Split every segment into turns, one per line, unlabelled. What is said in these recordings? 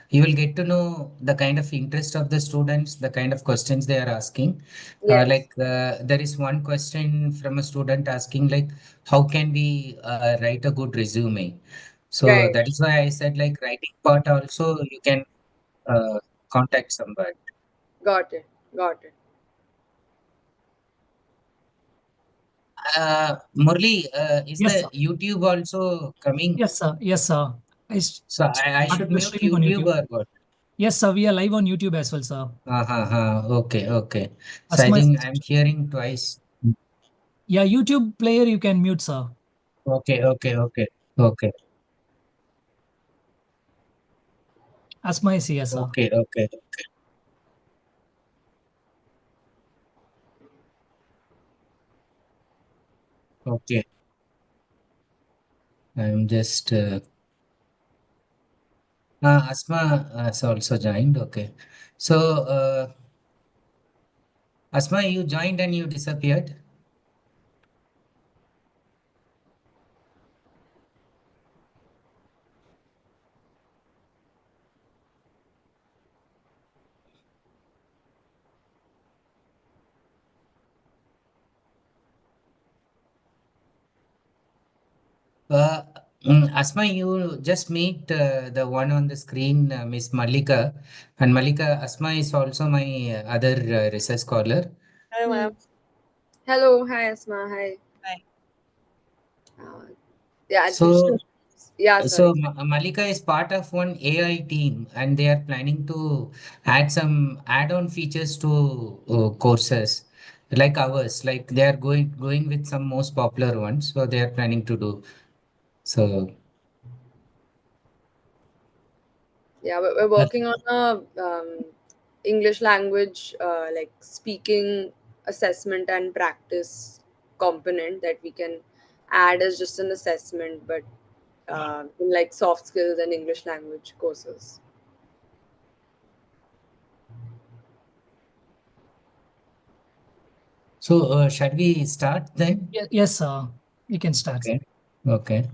you will get to know the kind of interest of the students, the kind of questions they are asking.
Yes.
There is one question from a student asking like, how can we write a good resume? So
Right.
that is why I said like writing part also you can uh, contact somebody.
Got it. Got it.
Murli, is
Yes,
the
sir.
YouTube also coming?
Yes, sir. Yes, sir.
So I should
Started the
mute
streaming on
YouTube
YouTube.
or what?
Yes, sir. We are live on YouTube as well, sir.
Okay, okay. So I
Asma
think
is,
I'm hearing twice.
yeah, YouTube player you can mute, sir.
Okay.
Asma is here, sir.
Okay. Okay. I'm just Asma has also joined. Okay. So Asma, you joined and you disappeared. Uh, Asma, you just meet the one on the screen, Miss Malika, and Malika Asma is also my other research scholar.
Hello,
Hmm.
ma'am.
Hello. Hi, Asma. Hi.
Hi.
Uh, yeah.
So
Yeah.
So
Sorry.
Malika is part of one AI team, and they are planning to add some add-on features to courses like ours. Like they are going with some most popular ones, so they are planning to do. So
Yeah, we're
uh,
working on a English language like speaking assessment and practice component that we can add as just an assessment, but in like soft skills and English language courses.
shall we start then?
Yes, sir. We can start.
Okay. Okay.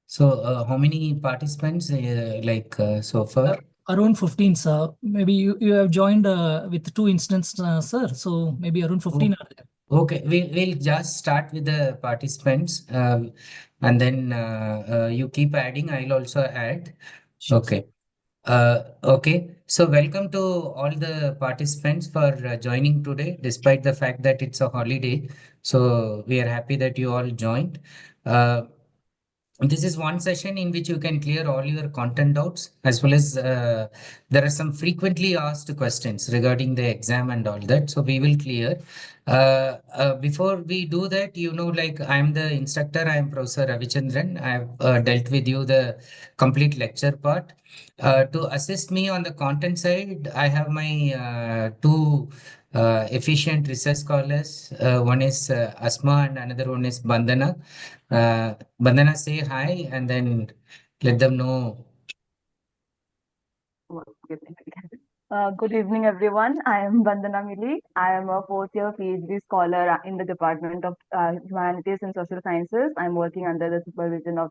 So how many participants so far?
Around 15, sir. Maybe you have joined with 2 instances, sir. So maybe around 15 are there.
Okay, we'll just start with the participants, and then you keep adding. I'll also add.
Sure, sir.
Okay. Okay. So welcome to all the participants for joining today, despite the fact that it's a holiday. So we are happy that you all joined. Uh, this is one session in which you can clear all your content doubts, as well as there are some frequently asked questions regarding the exam and all that. So we will clear. Before we do that, like I'm the instructor, I am Professor Ravichandran. I've dealt with you the complete lecture part. To assist me on the content side, I have my two efficient research scholars. One is Asma and another one is Bandana. Bandana, say hi and then let them know.
Good evening, everyone. I am Vandana Mili. I am a fourth year PhD scholar in the Department of Humanities and Social Sciences. I'm working under the supervision of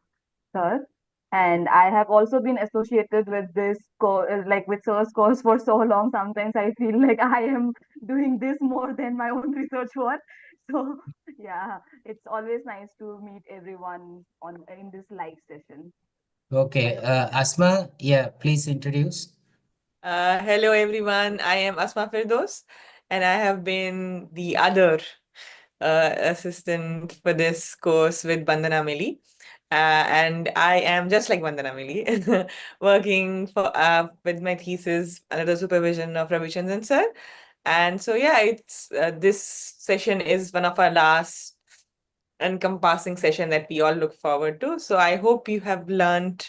Sir. And I have also been associated with this like with Sir's course for so long. Sometimes I feel like I am doing this more than my own research work. So yeah, it's always nice to meet everyone on in this live session.
Okay, Asma, yeah, please introduce.
Hello, everyone. I am Asma Firdos, and I have been the other assistant for this course with Bandana Mili. And I am just like Vandana Mili, working for with my thesis under the supervision of Ravi Chandran sir. And so, yeah, it's this session is one of our last encompassing session that we all look forward to. So I hope you have learned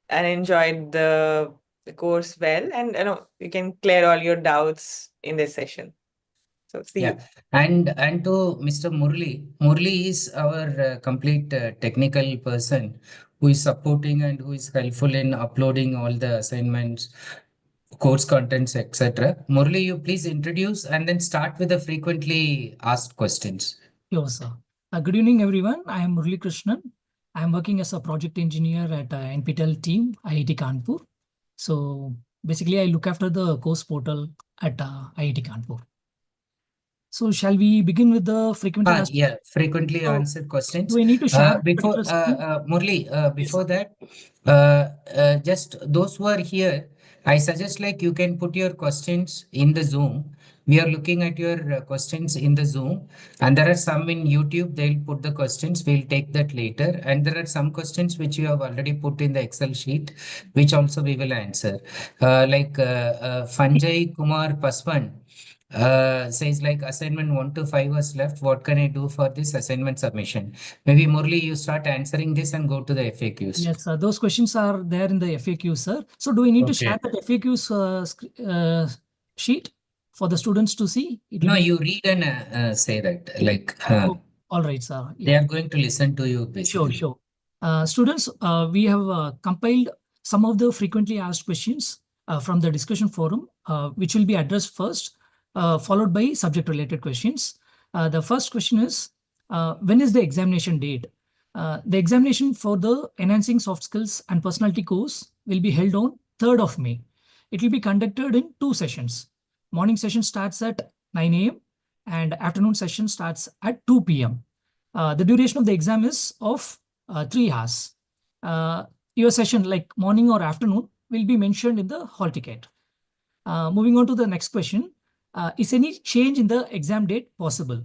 and enjoyed the course well, and you can clear all your doubts in this session. So see
Yeah,
you.
and to Mr. Murli. Murli is our complete technical person who is supporting and who is helpful in uploading all the assignments, course contents, etc. Murli, you please introduce and then start with the frequently asked questions.
Sure, sir. Good evening, everyone. I am Murali Krishnan. I'm working as a project engineer at NPTEL team, IIT Kanpur. So basically, I look after the course portal at IIT Kanpur. So shall we begin with the frequently asked?
Yeah, frequently
So
answered questions.
do we need to share the
Before
particular screen?
Murli,
Yes,
before
sir.
that, just those who are here, I suggest like you can put your questions in the Zoom. We are looking at your questions in the Zoom, and there are some in YouTube. They'll put the questions. We'll take that later. And there are some questions which you have already put in the Excel sheet, which also we will answer. Fanjay Kumar Paswan says like assignment 1 to 5 was left. What can I do for this assignment submission? Maybe Murli, you start answering this and go to the FAQs.
Yes, sir. Those questions are there in the FAQ, sir. So do we need to share
Okay.
that FAQs sheet for the students to see? It will
No,
be
you read and say that.
oh, all right, sir.
They
Yeah.
are going to listen to you
Sure,
basically.
sure. Students, we have compiled some of the frequently asked questions from the discussion forum, which will be addressed first, followed by subject-related questions. The first question is, when is the examination date? The examination for the Enhancing Soft Skills and Personality course will be held on 3rd of May. It will be conducted in 2 sessions. Morning session starts at 9 a.m. and afternoon session starts at 2 p.m. The duration of the exam is of 3 hours. Your session, like morning or afternoon, will be mentioned in the hall ticket. Moving on to the next question. Is any change in the exam date possible?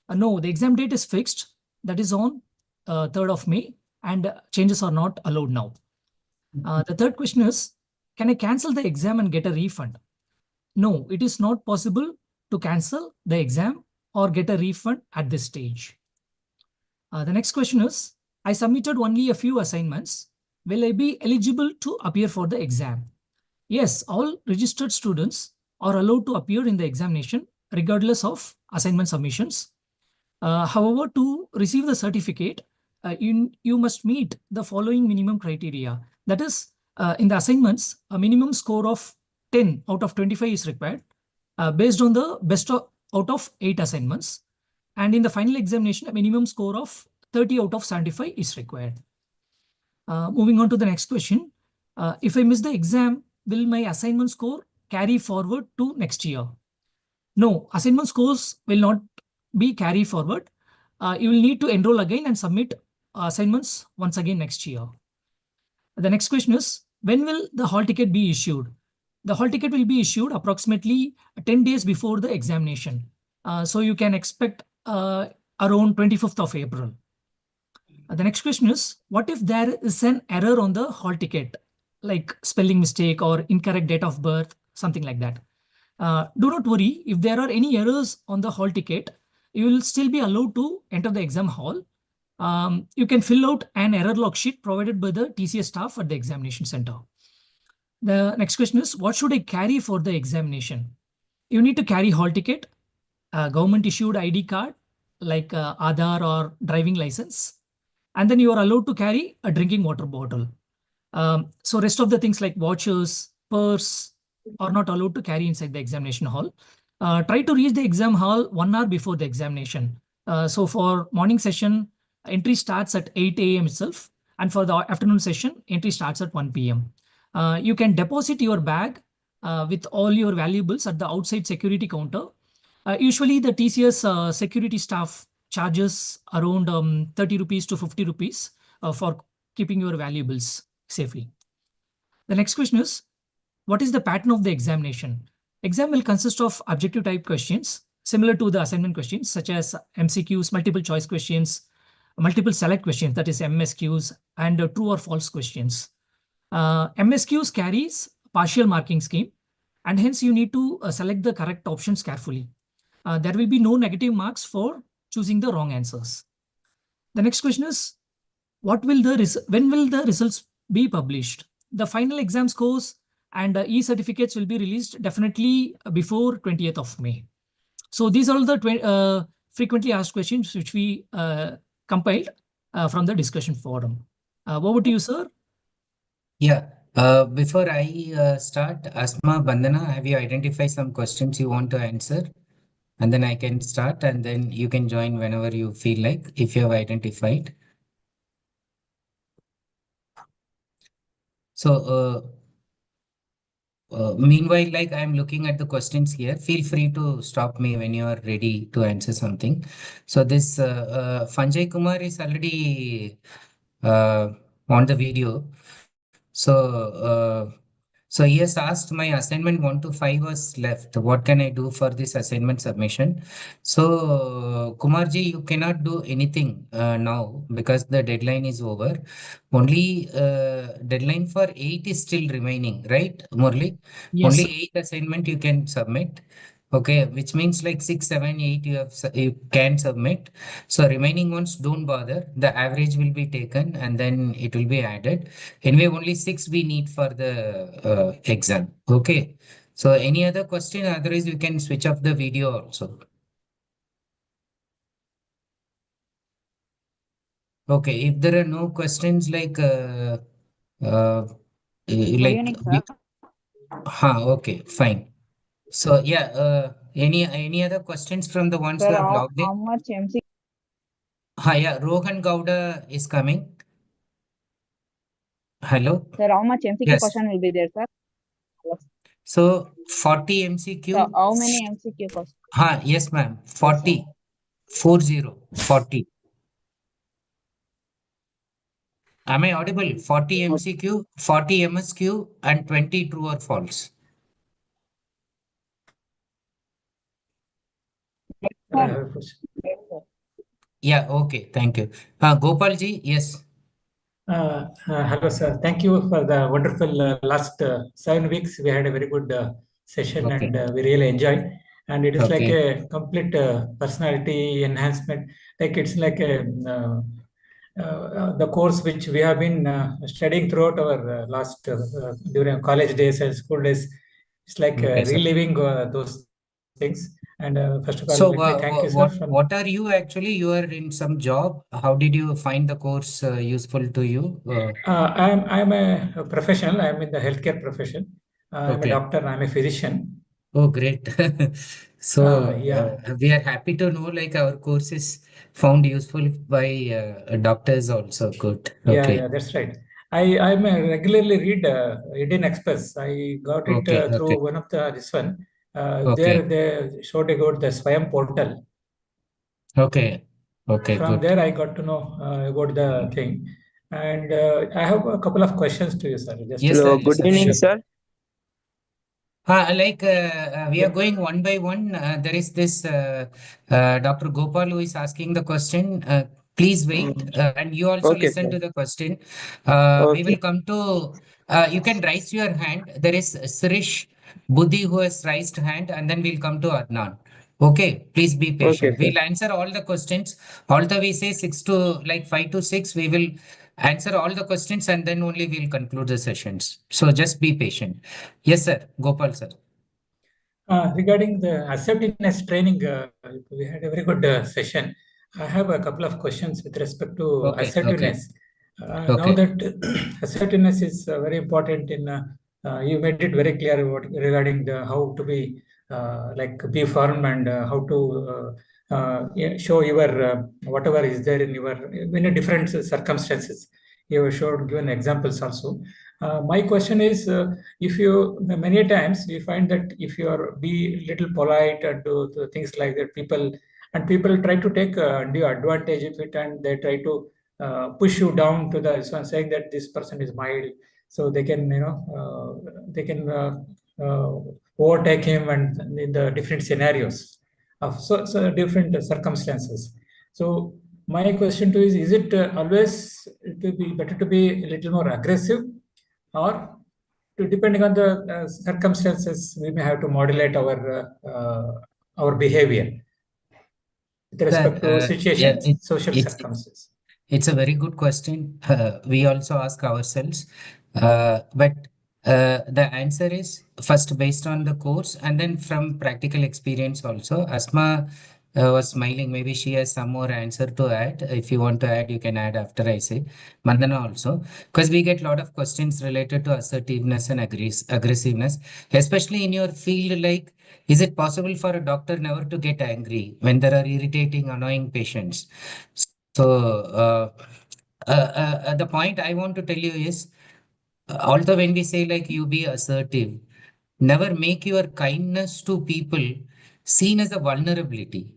No, the exam date is fixed. That is on 3rd of May, and changes are not allowed now. The third question is, can I cancel the exam and get a refund? No, it is not possible to cancel the exam or get a refund at this stage. The next question is, I submitted only a few assignments. Will I be eligible to appear for the exam? Yes, all registered students are allowed to appear in the examination regardless of assignment submissions. However, to receive the certificate, you must meet the following minimum criteria. That is, in the assignments, a minimum score of 10 out of 25 is required based on the out of 8 assignments. And in the final examination, a minimum score of 30 out of 75 is required. Moving on to the next question. If I miss the exam, will my assignment score carry forward to next year? No, assignment scores will not be carry forward. You will need to enroll again and submit assignments once again next year. The next question is, when will the hall ticket be issued? The hall ticket will be issued approximately 10 days before the examination. So you can expect around 25th of April. The next question is, what if there is an error on the hall ticket, like spelling mistake or incorrect date of birth, something like that? Do not worry, if there are any errors on the hall ticket, you will still be allowed to enter the exam hall. You can fill out an error log sheet provided by the TCS staff at the examination center. The next question is, what should I carry for the examination? You need to carry hall ticket, government issued ID card like Aadhaar or driving license, and then you are allowed to carry a drinking water bottle. So rest of the things like watches, purse are not allowed to carry inside the examination hall. Try to reach the exam hall 1 hour before the examination. So for morning session, entry starts at 8 a.m. itself. And for the afternoon session, entry starts at 1 p.m. You can deposit your bag with all your valuables at the outside security counter. Usually the TCS security staff charges around 30 rupees to 50 rupees for keeping your valuables safely. The next question is, what is the pattern of the examination? Exam will consist of objective type questions similar to the assignment questions such as MCQs, multiple choice questions, multiple select questions, that is MSQs, and true or false questions. MSQs carries partial marking scheme, and hence you need to select the correct options carefully. There will be no negative marks for choosing the wrong answers. The next question is, when will the results be published? The final exam scores and e-certificates will be released definitely before 20th of May. So these are all the frequently asked questions which we compiled from the discussion forum. Over to you, sir.
Yeah. Before I start, Asma, Bandana, have you identified some questions you want to answer? And then I can start, and then you can join whenever you feel like, if you have identified. So, meanwhile, like I'm looking at the questions here, feel free to stop me when you are ready to answer something. So this Sanjay Kumar is already on the video. So he has asked, my assignment 1 to 5 was left. What can I do for this assignment submission? So Kumarji, you cannot do anything now because the deadline is over. Only deadline for 8 is still remaining, right, Murli?
Yes,
Only
sir.
8 assignment you can submit. Okay, which means like 6, 7, 8 you can submit. So remaining ones don't bother. The average will be taken and then it will be added. Anyway, only 6 we need for the exam. Okay. So any other question? Otherwise, you can switch off the video also. Okay. If there are no questions uh,
Good
like
evening, sir.
okay, fine. So yeah, any other questions from the ones
Sir,
who have
how,
logged in?
how much MC,
Yeah, Rohan Gowda is coming. Hello.
sir, how much MCQ
Yes.
question will be there, sir? Yes.
So 40
Sir,
MCQ.
how many MCQ questions?
Yes, ma'am.
Yes, sir.
40. 40. 40. Am I audible? 40 MCQ, 40 MSQ, and 20 true or false.
Sir,
I have a question.
yes, sir.
Yeah, okay. Thank you. Gopalji, yes.
Hello, sir. Thank you for the wonderful last 7 weeks. We had a very good session
Okay.
and we really enjoyed. And it is like
Okay.
a complete personality enhancement. Like it's like a the course which we have been studying throughout our last during college days and school days. It's like
Okay, sir.
reliving those things. And first of all,
So,
let me thank you, sir.
what are you actually? You are in some job. How did you find the course useful to you?
I'm a professional. I'm in the healthcare profession. I'm a
Okay.
doctor. I'm a physician.
Oh, great. So,
Yeah,
we are happy to know like our course is found useful by doctors also. Good.
yeah,
Okay.
that's right. I'm a regularly read Indian Express. I got it
Okay.
through
Okay.
one of the this one. There
Okay.
they showed about the Swayam portal.
Okay. Okay.
From
Good.
there, I got to know about the thing. And I have a couple of questions to you, sir. Just
Yes,
a
sir.
Hello,
Yes,
good
sir.
evening,
Sure.
sir.
We are
yeah,
going one by one. There is this Dr. Gopal who is asking the question. Please wait,
Mm,
and you also
okay,
listen
sir.
to the question. We
Okay,
will come to. You can raise your hand. There is Sirish Buddhi who has raised hand, and then we'll come to Adnan. Okay, please be
okay,
patient.
sir.
We'll answer all the questions. Although we say 5 to 6, we will answer all the questions and then only we'll conclude the sessions. So just be patient. Yes, sir. Gopal, sir.
Regarding the assertiveness training, we had a very good session. I have a couple of questions with respect to
Okay, okay,
assertiveness. Now
okay.
that assertiveness is very important in, you made it very clear regarding the how to be like be firm and how to yeah, show your whatever is there in your in a different circumstances. You have showed given examples also. My question is. If you many times we find that if you are be little polite and do the things like that people try to take undue advantage of it and they try to push you down to the so saying that this person is mild so they can they can overtake him and in the different scenarios of so different circumstances. So my question to is it always it will be better to be a little more aggressive or depending on the circumstances, we may have to modulate our behavior with
Sir,
respect to
yeah,
situations, social
it's
circumstances.
it's a very good question. We also ask ourselves, but the answer is first based on the course and then from practical experience also. Asma was smiling. Maybe she has some more answer to add. If you want to add, you can add after I say. Mandana also, because we get a lot of questions related to assertiveness and aggressiveness, especially in your field. Like, is it possible for a doctor never to get angry when there are irritating, annoying patients? So, the point I want to tell you is although when we say like you be assertive, never make your kindness to people seen as a vulnerability.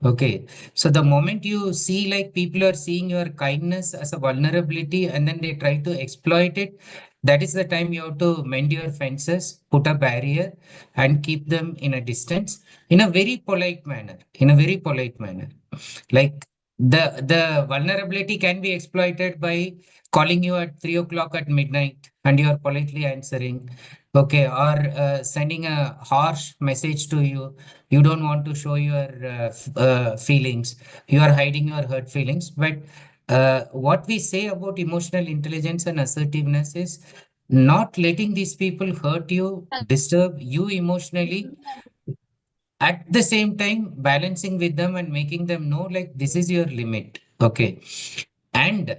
Okay. So the moment you see like people are seeing your kindness as a vulnerability and then they try to exploit it, that is the time you have to mend your fences, put a barrier, and keep them in a distance in a very polite manner. In a very polite manner. Like the vulnerability can be exploited by calling you at 3 o'clock at midnight and you are politely answering. Okay, or sending a harsh message to you. You don't want to show your feelings. You are hiding your hurt feelings. But what we say about emotional intelligence and assertiveness is not letting these people hurt you, disturb you emotionally, at the same time balancing with them and making them know like this is your limit. Okay. And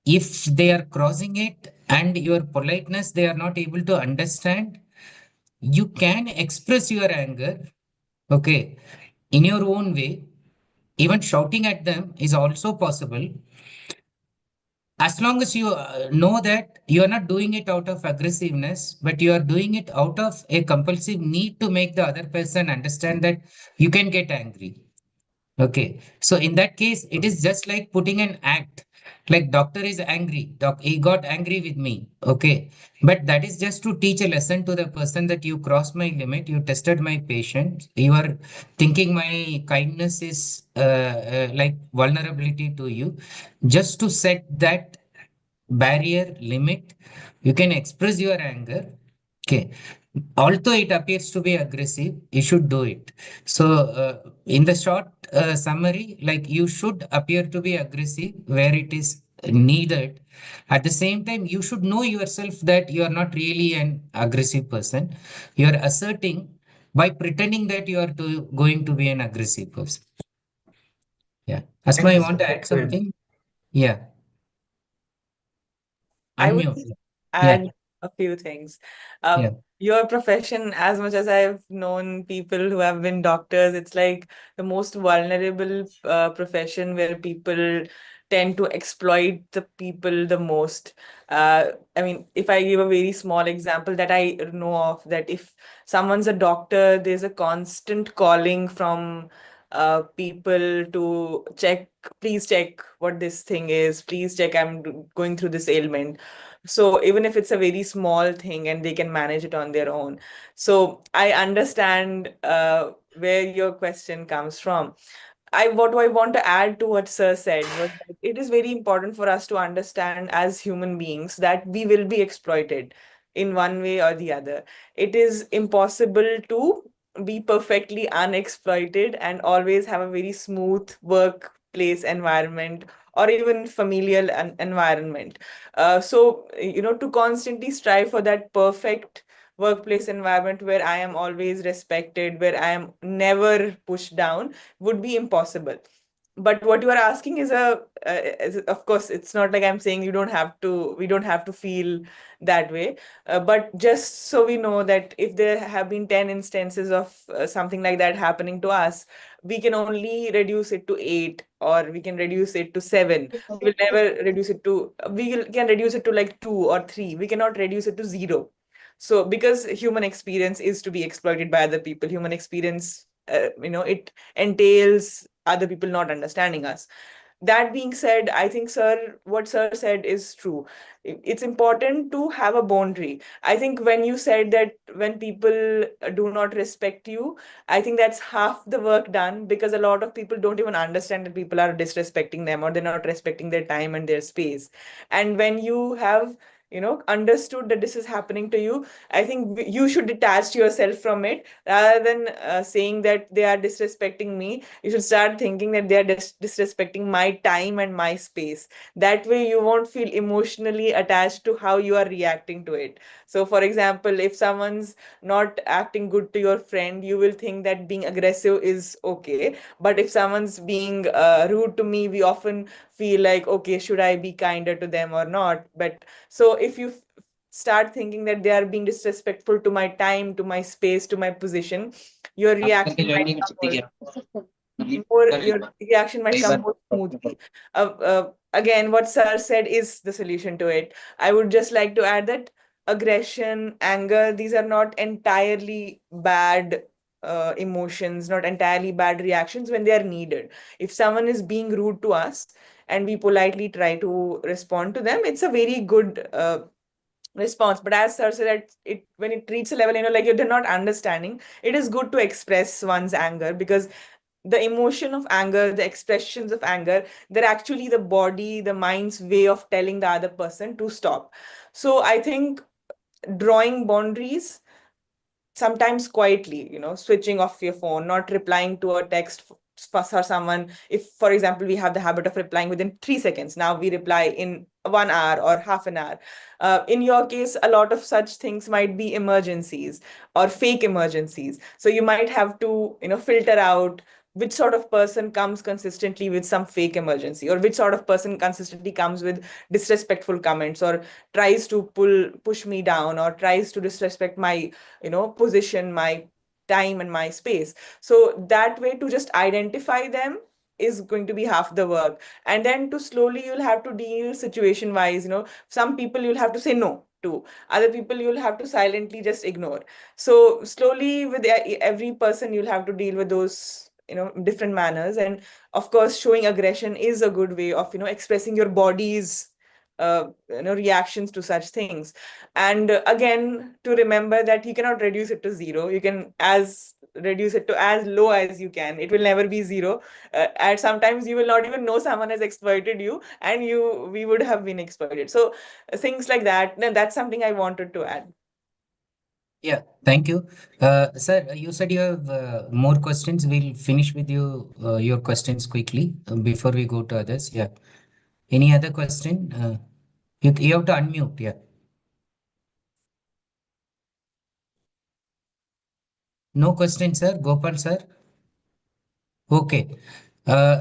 if they are crossing it and your politeness they are not able to understand, you can express your anger, okay, in your own way. Even shouting at them is also possible, as long as you know that you are not doing it out of aggressiveness, but you are doing it out of a compulsive need to make the other person understand that you can get angry. Okay. So in that case, it is just like putting an act. Like doctor is angry. He got angry with me. Okay. But that is just to teach a lesson to the person that you crossed my limit. You tested my patience. You are thinking my kindness is like vulnerability to you. Just to set that barrier limit, you can express your anger. Okay. Although it appears to be aggressive, you should do it. So, in the short summary, like you should appear to be aggressive where it is needed. At the same time, you should know yourself that you are not really an aggressive person. You are asserting by pretending that you are going to be an aggressive person. Yeah. Asma,
Thank you,
you
sir.
want to add
That's very
something? Yeah.
I would
Unmute.
just
Yeah.
add a few things.
Yeah.
Your profession, as much as I've known people who have been doctors, it's like the most vulnerable profession where people tend to exploit the people the most. I mean, if I give a very small example that I know of, that if someone's a doctor, there's a constant calling from people to check, please check what this thing is, please check, going through this ailment. So even if it's a very small thing and they can manage it on their own. So I understand where your question comes from. What I want to add to what Sir said was that it is very important for us to understand as human beings that we will be exploited in one way or the other. It is impossible to be perfectly unexploited and always have a very smooth workplace environment or even familial environment. To constantly strive for that perfect workplace environment where I am always respected, where I am never pushed down, would be impossible. But what you are asking of course, it's not like I'm saying we don't have to feel that way. But just so we know that if there have been 10 instances of something like that happening to us, we can only reduce it to 8, or we can reduce it to 7. We will never reduce it to, can reduce it to like 2 or 3. We cannot reduce it to 0. So because human experience is to be exploited by other people, human experience, it entails other people not understanding us. That being said, I think what Sir said is true. It's important to have a boundary. I think when you said that when people do not respect you, I think that's half the work done, because a lot of people don't even understand that people are disrespecting them or they're not respecting their time and their space. And when you have understood that this is happening to you, I think you should detach yourself from it, rather than saying that they are disrespecting me. You should start thinking that they are disrespecting my time and my space. That way you won't feel emotionally attached to how you are reacting to it. So for example, if someone's not acting good to your friend, you will think that being aggressive is okay. But if someone's being rude to me, we often feel like, okay, should I be kinder to them or not? But so if you start thinking that they are being disrespectful to my time, to my space, to my position, your reaction might come also. more your reaction might come more smoothly. Again, what Sir said is the solution to it. I would just like to add that aggression, anger, these are not entirely bad emotions, not entirely bad reactions when they are needed. If someone is being rude to us and we politely try to respond to them, it's a very good response. But as Sir said, it when it reaches a level, like they're not understanding, it is good to express one's anger, because the emotion of anger, the expressions of anger, they're actually the body, the mind's way of telling the other person to stop. So I think drawing boundaries, sometimes quietly, switching off your phone, not replying to a text for someone. If, for example, we have the habit of replying within 3 seconds, now we reply in 1 hour or half an hour. In your case, a lot of such things might be emergencies or fake emergencies. So you might have to, filter out which sort of person comes consistently with some fake emergency, or which sort of person consistently comes with disrespectful comments, or tries to push me down, or tries to disrespect my position, my time and my space. So that way, to just identify them is going to be half the work. And then to slowly, you'll have to deal situation wise. Some people you'll have to say no to, other people you'll have to silently just ignore. So slowly, with every person, you'll have to deal with those different manners. And of course, showing aggression is a good way of expressing your body's reactions to such things. And again, to remember that you cannot reduce it to zero. You can as reduce it to as low as you can. It will never be zero. And sometimes you will not even know someone has exploited you, and we would have been exploited. So things like that. Now, that's something I wanted to add.
Yeah, thank you. Sir, you said you have more questions. We'll finish with your questions quickly before we go to others. Yeah. Any other question? You have to unmute. Yeah. No question, sir. Gopal, sir. Okay.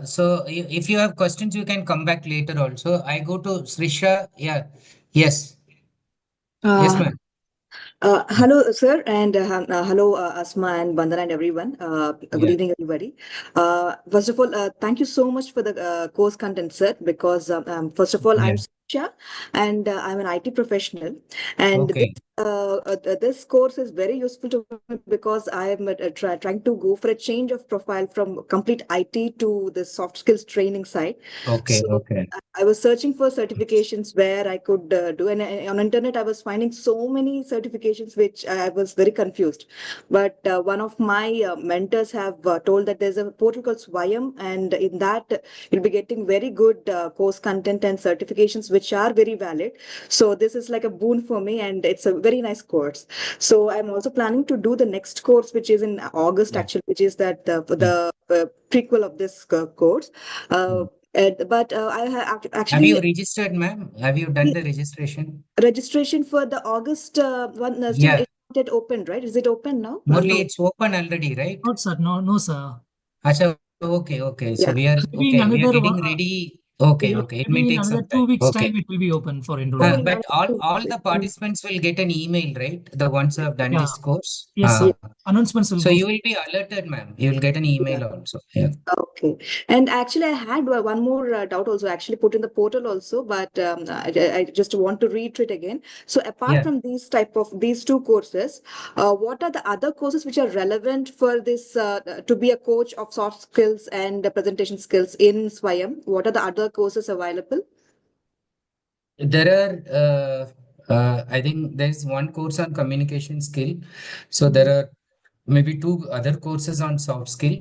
So if you have questions, you can come back later also. I go to Srisha. Yeah. Yes. Yes,
Uh,
ma'am.
Hello, sir, and hello, Asma and Bandana and everyone. Good
Yeah.
evening, everybody. First of all, thank you so much for the course content, sir, because first of all,
Yeah.
I'm Sasha, and I'm an IT professional, and
Okay.
this course is very useful to me because I am trying to go for a change of profile from complete IT to the soft skills training side.
Okay.
So
Okay.
I was searching for certifications where I could do, and on internet I was finding so many certifications which I was very confused. But one of my mentors have told that there's a portal called Swayam, and in that you'll be getting very good course content and certifications which are very valid. So this is like a boon for me, and it's a very nice course. So I'm also planning to do the next course, which is in August
Yeah.
actually, which is that
Yeah.
the prequel of this course.
Yeah.
But I have
Have you
actually
registered, ma'am? Have you done the registration?
registration for the August one still
Yeah.
it's not yet open, right? Is it open now?
Murli,
No.
it's open already, right?
Not sir, no sir.
Acha, okay, okay. So
Yeah.
Maybe in
we are
another
getting ready. Okay,
Yeah.
okay. It may
maybe in
take
another
some time.
2 weeks
Okay.
time it will be open for
Oh,
enrollment.
in
But all
Anand.
the participants will get an email, right? The ones who have done
Yeah.
this course.
Yes, sir. Announcements will
So
go.
you will be alerted, ma'am. You will get an
Yeah.
email also. Yeah.
Okay. And actually, I had one more doubt also, actually put in the portal also, but I just want to reiterate again. So apart
Yeah.
from these two courses, what are the other courses which are relevant for this to be a coach of soft skills and presentation skills in Swayam? What are the other courses available?
There I think there's one course on communication skill. So there
Mhm.
are maybe two other courses on soft skill.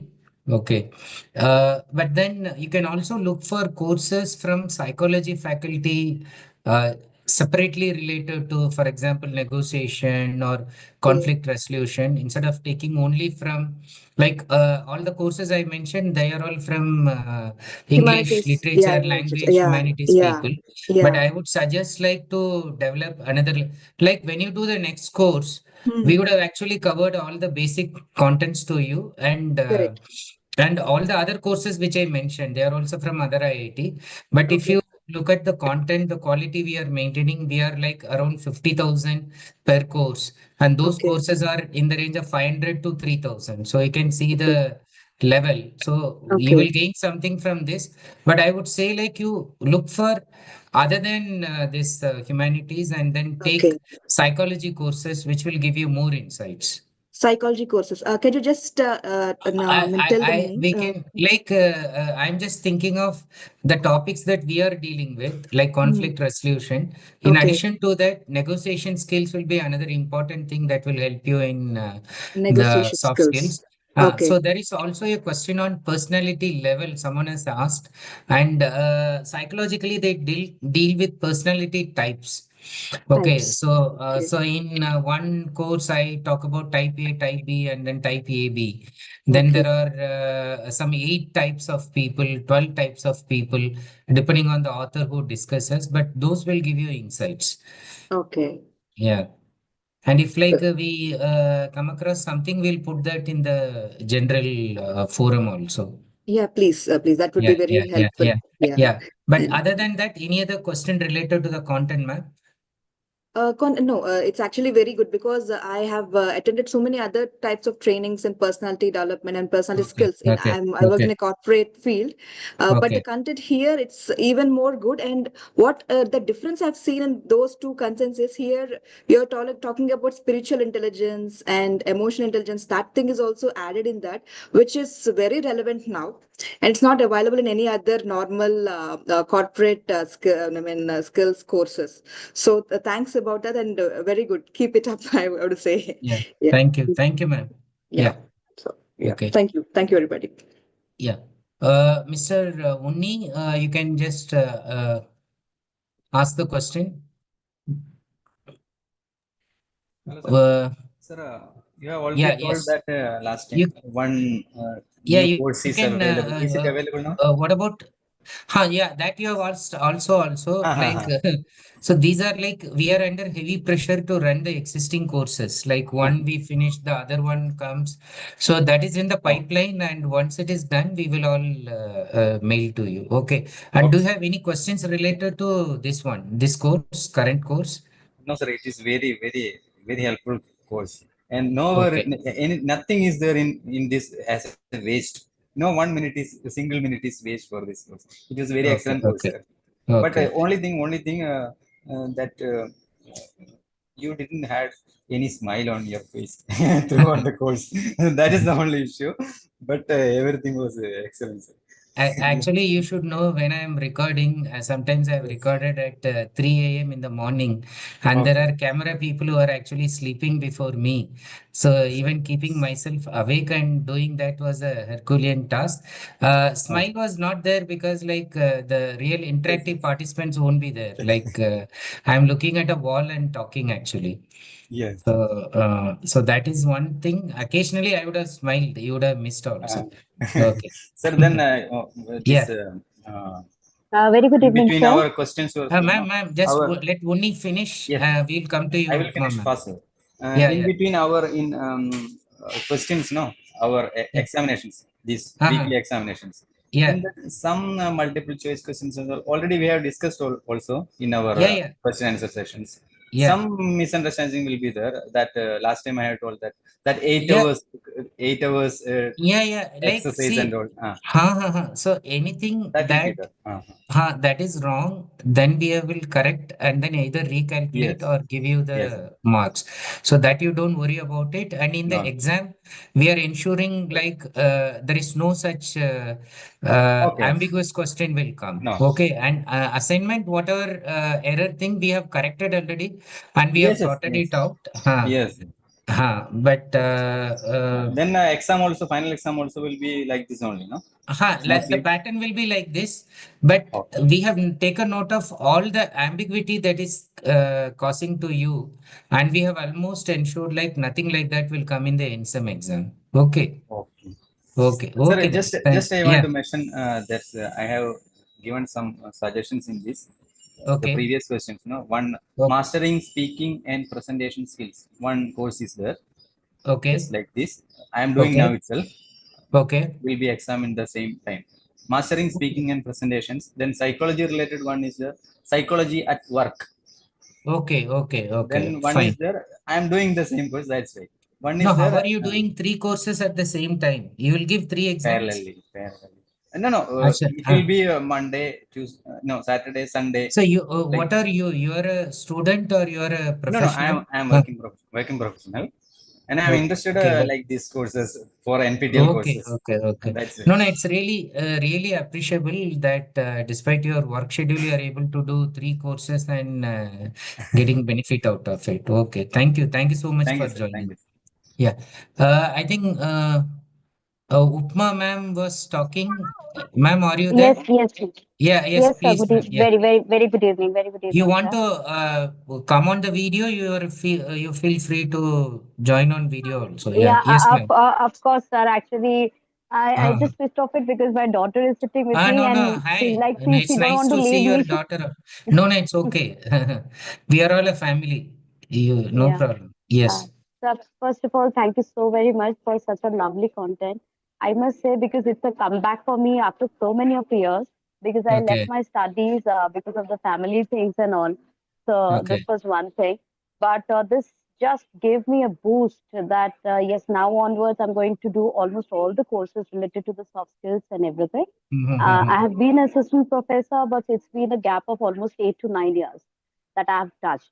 Okay. But then you can also look for courses from psychology faculty, uh, separately related to, for example, negotiation or
Okay.
conflict resolution, instead of taking only from, like, all the courses I mentioned, they are all from English
Humanities. Yeah,
literature,
humanities.
language,
Yeah,
humanities
yeah,
people. But
yeah.
I would suggest like to develop another, like when you do the next course, we
Hmm.
would have actually covered all the basic contents to you,
Correct.
and all the other courses which I mentioned, they are also from other IIT. But if
Okay.
you look at the content, the quality we are maintaining, we are like around 50,000 per course, and those
Okay.
courses are in the range of 500 to 3,000. So you can see
Okay.
the level. So you will gain something from this. But I would say like you look for other than this humanities and then take
Okay.
psychology courses, which will give you more insights.
Psychology courses. Can you just tell the name?
We can like I'm just thinking of the topics that we are dealing with, like
Hmm.
conflict resolution. In
Okay.
addition to that, negotiation skills will be another important thing that will help you in the
Negotiation
soft
skills.
skills.
Okay.
So there is also a question on personality level. Someone has asked, and psychologically they deal with personality types. Okay,
Types.
so
Okay.
so in one course I talk about type A, type B, and then type AB. Then there
Okay.
are some 8 types of people, 12 types of people, depending on the author who discusses, but those will give you insights.
Okay.
Yeah. And if like we come across something, we'll put that in the general forum also.
Yeah, please, please. That would be
Yeah, yeah,
very
yeah,
helpful.
yeah,
Yeah.
yeah. But
And
other than that, any other question related to the content map?
no, it's actually very good because I have attended so many other types of trainings in personality development and personality
Okay,
skills.
okay,
I work in
okay,
a corporate field, but the
okay,
content here it's even more good. And what the difference I've seen in those two contents is here you're talking about spiritual intelligence and emotional intelligence. That thing is also added in that, which is very relevant now, and it's not available in any other normal corporate skills courses. So thanks about that, and very good. Keep it up. I would say,
yeah.
yeah,
Thank you, ma'am.
yeah.
Yeah,
So yeah,
okay,
thank you, everybody.
yeah. Mr. Unni, you can just ask the question.
Hello, sir.
Uh,
Sir, you have already
yeah,
told
yes.
that last time
You,
one
yeah,
new course
you
is
can.
available. Is it available now?
What about? Yeah, that you have also
Ha, ha,
like.
ha.
So these are like we are under heavy pressure to run the existing courses. Like one we finish, the other one comes. So that is in the
Oh,
pipeline, and once it is done, we will all mail to you. Okay. And do
okay,
you
sir.
have any questions related to this one, this course, current course?
No, sir. It is very, very, very helpful course, and nowhere
Okay.
any nothing is there in this as a waste. No 1 minute is a single minute is waste for this course. It is very
Okay.
excellent course,
Okay.
sir. But
Okay.
only thing that you didn't have any smile on your face throughout the course. That is the only issue. But everything was excellent, sir.
Actually, you should know when I am recording. Sometimes I've
Yes.
recorded at 3 a.m. in the morning, and there
Okay.
are camera people who are actually sleeping before me. So even keeping myself awake and doing that was a Herculean task.
Oh,
Smile was not there because like the real
yes,
interactive
yes.
participants won't be there. Like I'm looking at a wall and talking actually.
Yes.
So so that is one thing. Occasionally I would have smiled. You would have missed
Uh,
also. Okay.
Sir, then this
Yeah.
uh,
Very good
in
evening,
between
sir.
our questions was
Ma'am, just
our
let Unni finish.
yes.
We'll come to
I
you,
will finish
ma'am.
faster.
Yeah,
In
yeah,
between our in questions, no, our
yeah.
examinations, these
Uh-huh.
weekly examinations. In
Yeah,
that, some multiple choice questions as well. Already we have discussed also in our
yeah, yeah,
question answer sessions.
yeah,
Some misunderstanding will be there. That last time I had told that eight
yeah,
hours, 8 hours
yeah, yeah. Like,
exercise and
see,
all.
so anything
That will be
that
there.
that is wrong, then we will correct and then either recalculate
Yes,
or give you
yes,
the marks. So that you don't worry about it. And in the
no.
exam, we are ensuring like there is no such
Okay,
ambiguous question will come.
no.
Okay. And assignment, whatever error thing we have corrected already and we have
Yes, yes,
sorted
yes,
it out.
yes.
But
Then exam also, final exam also will be like this only, no?
like the
Mostly.
pattern will be like this, but
Okay.
we have taken note of all the ambiguity that is causing to you, and we have almost ensured like nothing like that will come in the NSEM exam. Okay,
Okay.
okay,
Sir,
okay then.
just I want
Yeah,
to mention that I have given some suggestions in this. The
okay,
previous questions, no? One
okay,
mastering speaking and presentation skills. One course is there, just
okay,
like this. I am doing now
okay,
itself.
okay,
Will be examined the same time. Mastering speaking and presentations. Then psychology related one is the psychology at work.
okay, okay, okay,
Then one is
fine.
there. I am doing the same course. That's right. One
No,
is
how
there
are you doing three courses at the same time? You will give three exams?
parallelly. No, no.
Asha,
It will be Monday, Tuesday, no, Saturday, Sunday.
So you,
Like
what are you? You are a student or you are a
no, no.
professional?
I am
Huh.
working professional, and I'm
Okay,
interested
okay,
like these courses for NPTL courses.
okay.
That's it.
No, no, it's really, really appreciable that despite your work schedule, you are able to do three courses and getting benefit out of it. Okay, thank you so much
Thank
for
you, sir. Thank
joining.
you.
Yeah, I think Upma ma'am was talking. Ma'am, are you
Yes,
there?
yes,
Yeah, yes,
yes, sir.
please, ma'am. Yeah.
Very good evening. Very good
You
evening,
want
sir.
to come on the video? You feel free to join on video also. Yeah.
Yeah,
Yes, ma'am.
of course, sir. Actually, I
Uh,
just switched off it because my daughter is sitting with me,
no, no.
and she's
Hi.
like
No,
she
it's
don't
nice
want to
to see
leave
your
me.
daughter. No, no, it's okay. We are all a family. No
Yeah.
problem.
Uh,
Yes.
so first of all, thank you so very much for such a lovely content. I must say because it's a comeback for me after so many of years because I left
Okay.
my studies because of the family things and all. So this
Okay.
was one thing, but this just gave me a boost that yes, now onwards I'm going to do almost all the courses related to the soft skills and everything. I have been assistant professor, but it's been a gap of almost 8 to 9 years that I have touched.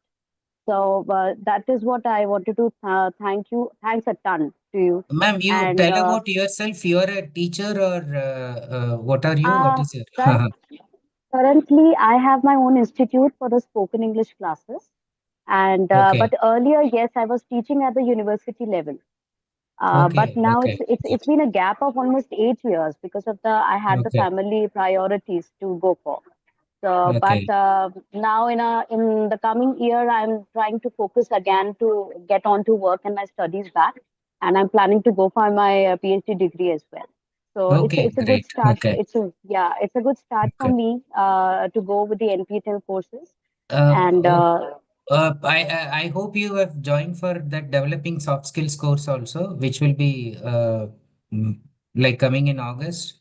So that is what I wanted to thank you. Thanks a ton to you.
Ma'am, you
And
tell about yourself. You are a teacher or what are you? What
uh,
is your?
cur- currently, I have my own institute for the spoken English classes. And
Okay.
but earlier, yes, I was teaching at the university level. But
Okay.
now
Okay.
it's been a gap of almost 8 years because of the I had the
Okay.
family priorities to go for. So, but
Okay.
now in the coming year, I'm trying to focus again to get on to work and my studies back, and I'm planning to go for my PhD degree as well. So
Okay.
it's a good
Great.
start.
Okay.
It's a good start for
Okay.
me to go with the NPTEL courses,
Uh,
and
uh, I hope you have joined for that developing soft skills course also, which will be mm, like coming in August.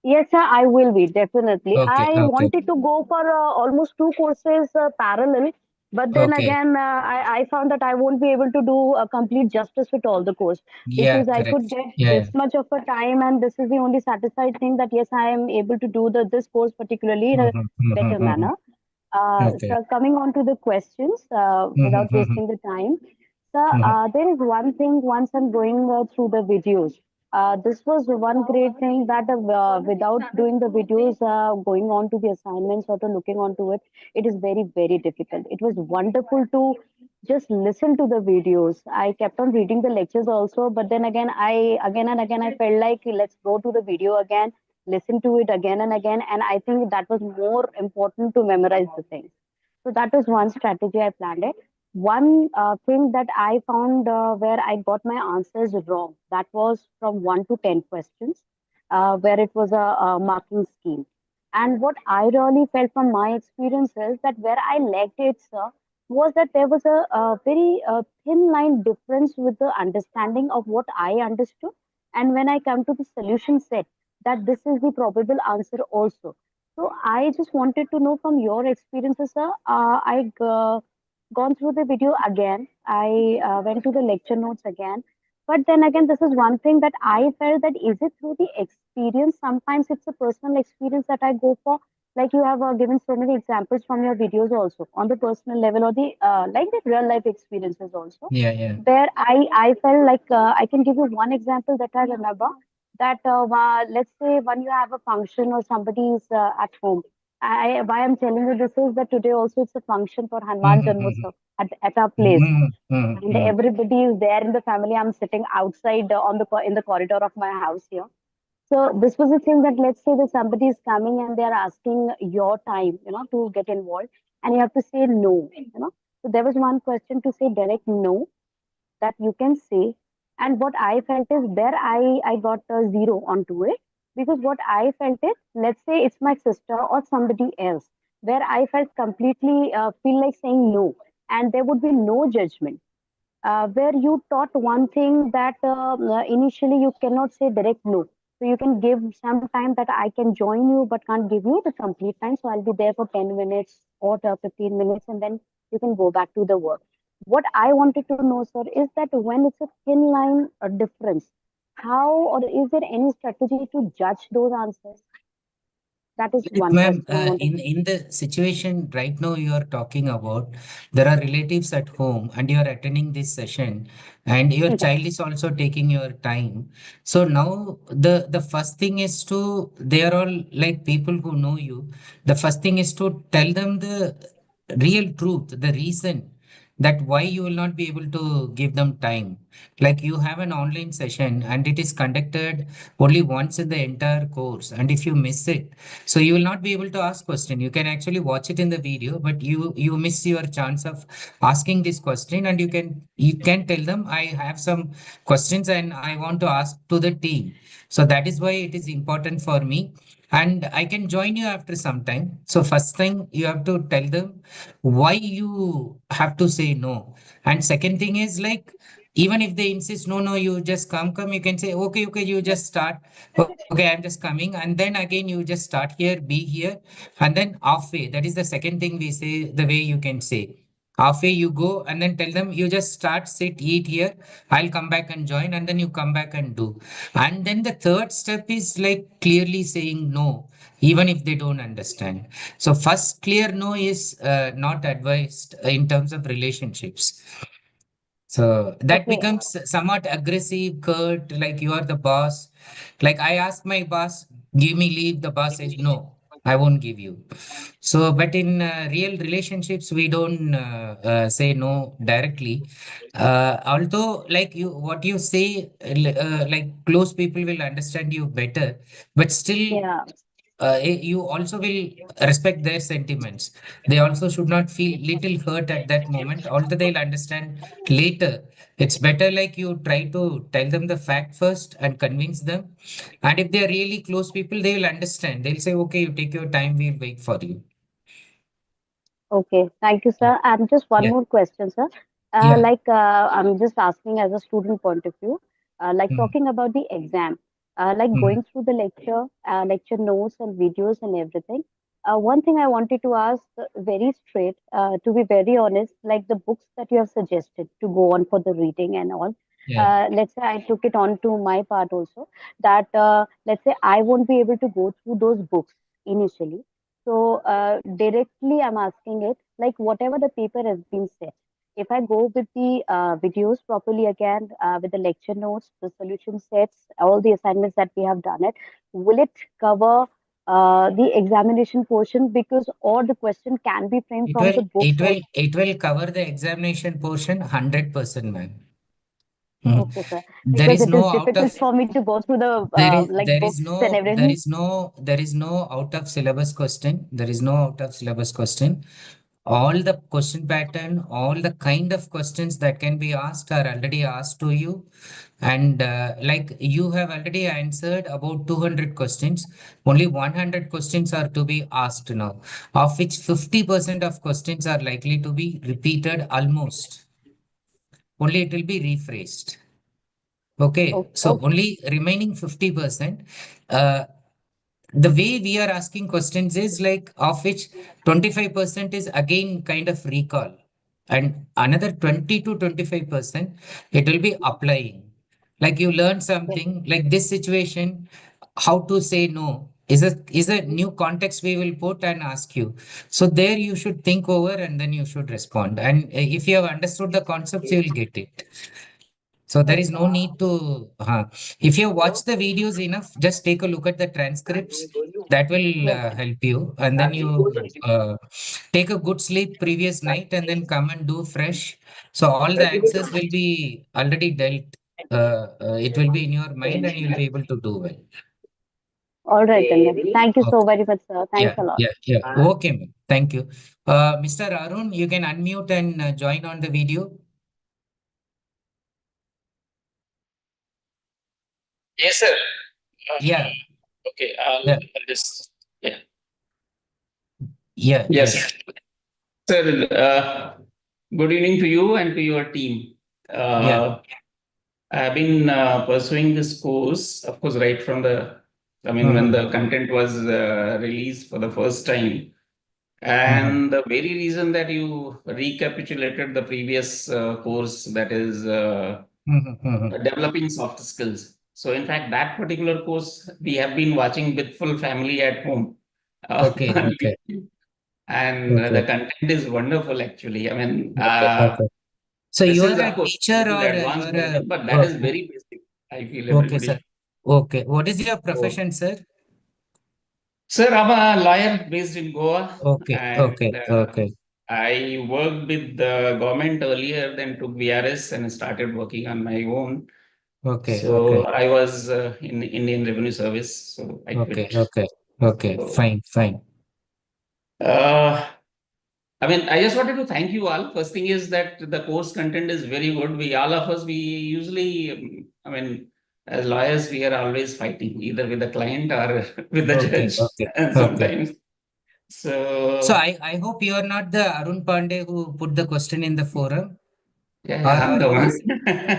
yes, sir, I will be definitely.
Okay,
I
okay,
wanted to go for almost two courses parallel, but then
okay.
again, I found that I won't be able to do a complete justice with all the course
Yeah,
because I could
correct.
get
Yeah, yeah.
this much of a time, and this is the only satisfied thing that yes, I am able to do this course particularly in a better manner.
Okay.
So coming on to the questions, without wasting the time, so there is one thing once I'm going through the videos. This was one great thing that without doing the videos, going on to the assignments or to looking onto it, it is very, very difficult. It was wonderful to just listen to the videos. I kept on reading the lectures also, but then again and again, I felt like let's go to the video again, listen to it again and again. And I think that was more important to memorize the things. So that was one strategy I planned it. One thing that I found where I got my answers wrong, that was from 1 to 10 questions, where it was a marking scheme. And what I really felt from my experience is that where I lacked it, sir, was that there was a very thin line difference with the understanding of what I understood. And when I come to the solution set, that this is the probable answer also. So I just wanted to know from your experiences, sir. I gone through the video again. I went to the lecture notes again. But then again, this is one thing that I felt that is it through the experience? Sometimes it's a personal experience that I go for. Like you have given so many examples from your videos also on the personal level or the like the real life experiences also.
Yeah, yeah.
Where I felt like I can give you one example that I remember that let's say when you have a function or somebody is at home. Why I'm telling you this is that today also it's a function for Hanuman Janmotsav at our place, and everybody is there in the family. I'm sitting outside in the corridor of my house here. So this was the thing that let's say that somebody is coming and they're asking your time, to get involved, and you have to say no. So there was one question to say direct no that you can say. And what I felt is there I got a zero onto it because what I felt is let's say it's my sister or somebody else where I felt completely feel like saying no, and there would be no judgment where you taught one thing that initially you cannot say direct no. So you can give some time that I can join you, but can't give you the complete time. So I'll be there for 10 minutes or 15 minutes, and then you can go back to the work. What I wanted to know, sir, is that when it's a thin line difference, how or is there any strategy to judge those answers? That is
Like,
one
ma'am,
question I wanted.
in the situation right now you are talking about, there are relatives at home and you are attending this session, and your
Yeah.
child is also taking your time. So now the first thing is to, they are all like people who know you. The first thing is to tell them the real truth, the reason that why you will not be able to give them time. Like you have an online session and it is conducted only once in the entire course, and if you miss it, so you will not be able to ask question. You can actually watch it in the video, but you miss your chance of asking this question, and you can tell them, I have some questions and I want to ask to the team. So that is why it is important for me, and I can join you after some time. So first thing you have to tell them why you have to say no. And second thing is like, even if they insist, no, no, you just come, you can say, okay, okay, you just start. Okay, I'm just coming. And then again, you just start here, be here, and then halfway. That is the second thing we say, the way you can say. Halfway you go and then tell them, you just start, sit, eat here. I'll come back and join, and then you come back and do. And then the third step is like clearly saying no, even if they don't understand. So, first, clear no is not advised in terms of relationships. So that
Okay.
becomes somewhat aggressive, curt, like you are the boss. Like I ask my boss, give me leave. The boss says, no, I won't give you. So, but in real relationships, we don't say no directly. Although, like you, what you say, like close people will understand you better, but still
Yeah.
you also will respect their sentiments. They also should not feel little hurt at that moment, although they'll understand later. It's better like you try to tell them the fact first and convince them, and if they're really close people, they will understand. They'll say, okay, you take your time, we'll wait for you.
Okay, thank you,
Yeah,
sir. And just one
yeah,
more question, sir.
yeah.
I'm just asking as a student point of view, like
Mm,
talking about the exam, like
mm.
going through the lecture notes and videos and everything. One thing I wanted to ask very straight, to be very honest, like the books that you have suggested to go on for the reading and all.
Yeah.
Let's say I took it on to my part also, that let's say I won't be able to go through those books initially, so directly I'm asking it like whatever the paper has been set. If I go with the videos properly again, with the lecture notes, the solution sets, all the assignments that we have done it, will it cover the examination portion? Because or the question can be framed
It
from
will,
the books also.
it will cover the examination portion 100%, man. Mm.
Okay, sir.
There
Because
is
it
no
is
out of
difficult for me to go through the
There is
like books and everything.
there is no out of syllabus question. There is no out of syllabus question. All the question pattern, all the kind of questions that can be asked are already asked to you, and like you have already answered about 200 questions. Only 100 questions are to be asked now, of which 50% of questions are likely to be repeated almost. Only it will be rephrased. Okay, so
Okay.
only remaining 50%. Uh, the way we are asking questions is like, of which 25% is again kind of recall, and another 20 to 25% it will be applying. Like you learn
Okay.
something like this situation, how to say no is a new context we will put and ask you. So there you should think over and then you should respond. And if you have understood the concepts, you will get it. So there is no
Okay.
need to. If you watch the videos enough, just take a look at the transcripts. That will
Yes.
help you, and then you take a good sleep previous night, and then come and do fresh. So all the answers will be already dealt. It will be in your mind, and you'll be able to do well.
All right then. Thank you so
Okay.
very much, sir. Thanks
Yeah,
a lot.
yeah, yeah. Okay, ma'am. Thank you. Mr. Arun, you can unmute and join on the video.
Yes, sir.
Yeah,
Okay,
yeah,
I'll just, yeah.
yeah,
Yes,
yes.
sir. Good evening to you and to your team.
Yeah.
I've been pursuing this course, of course, right from the, I mean, when
Mhm.
the content was released for the first time. And the very reason that you recapitulated the previous course, that is developing soft skills. So in fact, that particular course we have been watching with full family at home.
Okay,
On
okay,
YouTube. And
okay,
the content is wonderful, actually. I mean,
okay, okay. So
this
you
is,
are a
of course,
teacher
little
or you
advanced
are a
version, but that is very basic. I feel
okay, sir.
everybody.
Okay. What is your
So,
profession, sir?
sir, I'm a lawyer based in Goa,
Okay,
and
okay, okay,
I worked with the government earlier, then took VRS and started working on my own.
okay,
So
okay,
I was in the Indian Revenue Service, so I
okay,
quit.
okay, okay.
So,
Fine, fine.
uh, I mean, I just wanted to thank you all. First thing is that the course content is very good. We all of us, we usually, I mean, as lawyers, we are always fighting either with the client or with the
Okay,
judge,
okay,
and
okay.
sometimes.
So
So
I hope you are not the Arun Pandey who put the question in the forum,
yeah,
or
yeah, I'm the
it
one.
is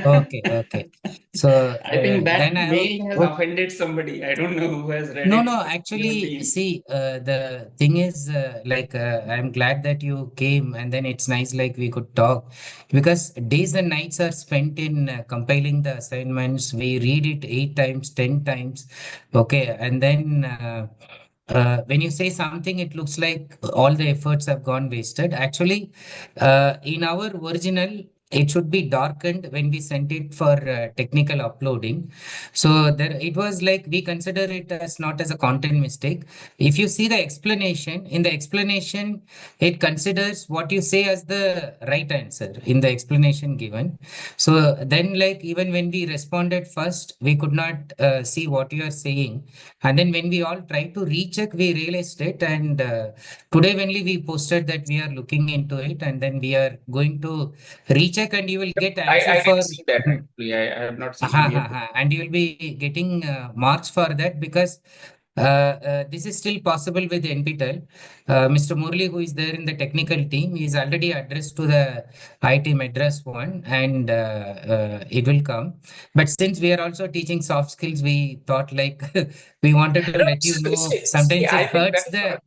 okay, okay. So
I think
then
that
I have
may have offended somebody. I don't know who has read
no,
it
no,
in the
actually,
team.
see, the thing is, I'm glad that you came, and then it's nice, like, we could talk because days and nights are spent in compiling the assignments. We read it 8 times, 10 times, okay, and then when you say something, it looks like all the efforts have gone wasted. Actually, in our original, it should be darkened when we sent it for technical uploading. So there, it was like we consider it as not as a content mistake. If you see the explanation, in the explanation, it considers what you say as the right answer in the explanation given. So then, like even when we responded first, we could not see what you are saying, and then when we all tried to recheck, we realized it. And today, only we posted that we are looking into it, and then we are going to recheck, and you will get answer
I
for.
didn't see that actually. I have not seen
Aha,
it yet.
aha. And you will be getting marks for that because this is still possible with NPTEL. Mr. Murli, who is there in the technical team, is already addressed to the IT Madras one, and it will come. But since we are also teaching soft skills, we thought like we wanted to
No,
let you know.
see,
Sometimes it
I think
hurts
that's
the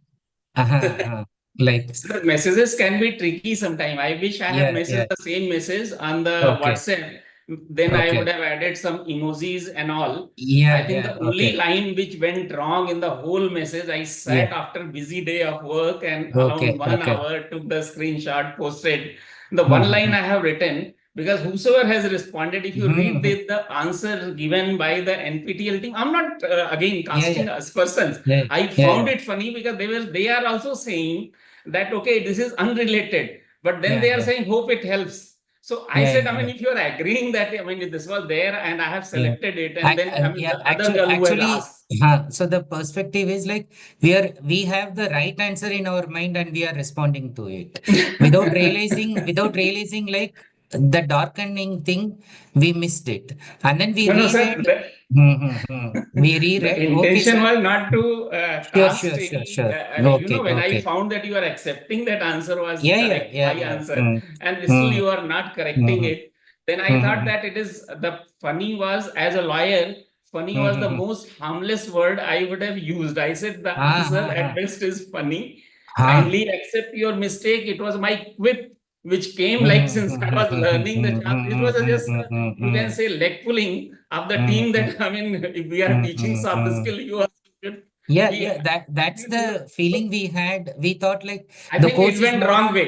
not.
like
So messages can be tricky sometimes. I wish I have
yeah,
messaged
yeah.
the same message on the
Okay,
WhatsApp. Then I would
okay.
have added some emojis and all. I
Yeah,
think
yeah.
the only
Okay.
line which went wrong in the whole message, I
Yeah.
sat after busy day of work and around
Okay,
one
okay.
hour took the screenshot, posted the one line
Mm-hmm.
I have written because whosoever has responded, if you read
Mm-hmm.
the answer given by the NPTEL team, I'm not again
Yeah, yeah.
casting aspersions.
Yeah,
I
yeah,
found
yeah,
it funny because they are also saying that okay, this is unrelated, but then
yeah,
they are
yeah,
saying hope it helps. So I
yeah,
said,
yeah,
I
yeah,
mean, if you are agreeing that, I mean, this was there and I have
yeah.
selected it, and then I mean,
Yeah,
the other girl who has
actually,
asked.
so the perspective is like we have the right answer in our mind and we are responding to it without realizing like the darkening thing, we missed it. And then we
No, no, sir.
reread. We
The
reread. Okay,
intention
sir.
was not to
Sure,
cast
sure, sure,
any,
sure. Okay,
when I
okay.
found that you are accepting that answer was
Yeah, yeah,
correct,
yeah,
my
yeah.
answer, and still
Mm,
you are not correcting
mm,
it, then I thought
mm,
that it is the funny was, as a lawyer, funny was the
mm.
most harmless word I would have used. I said the
Ah,
answer
ah,
at
ah.
best is funny.
Ah.
Kindly accept your mistake. It was my quip which came like
Mm,
since I was learning the job. It was just you can say leg pulling of the team that I mean, if we are teaching soft skill, you also should
Yeah,
be.
yeah, that's the feeling we had. We thought like
I
the
think
course
it
is
went
more
wrong
on
way.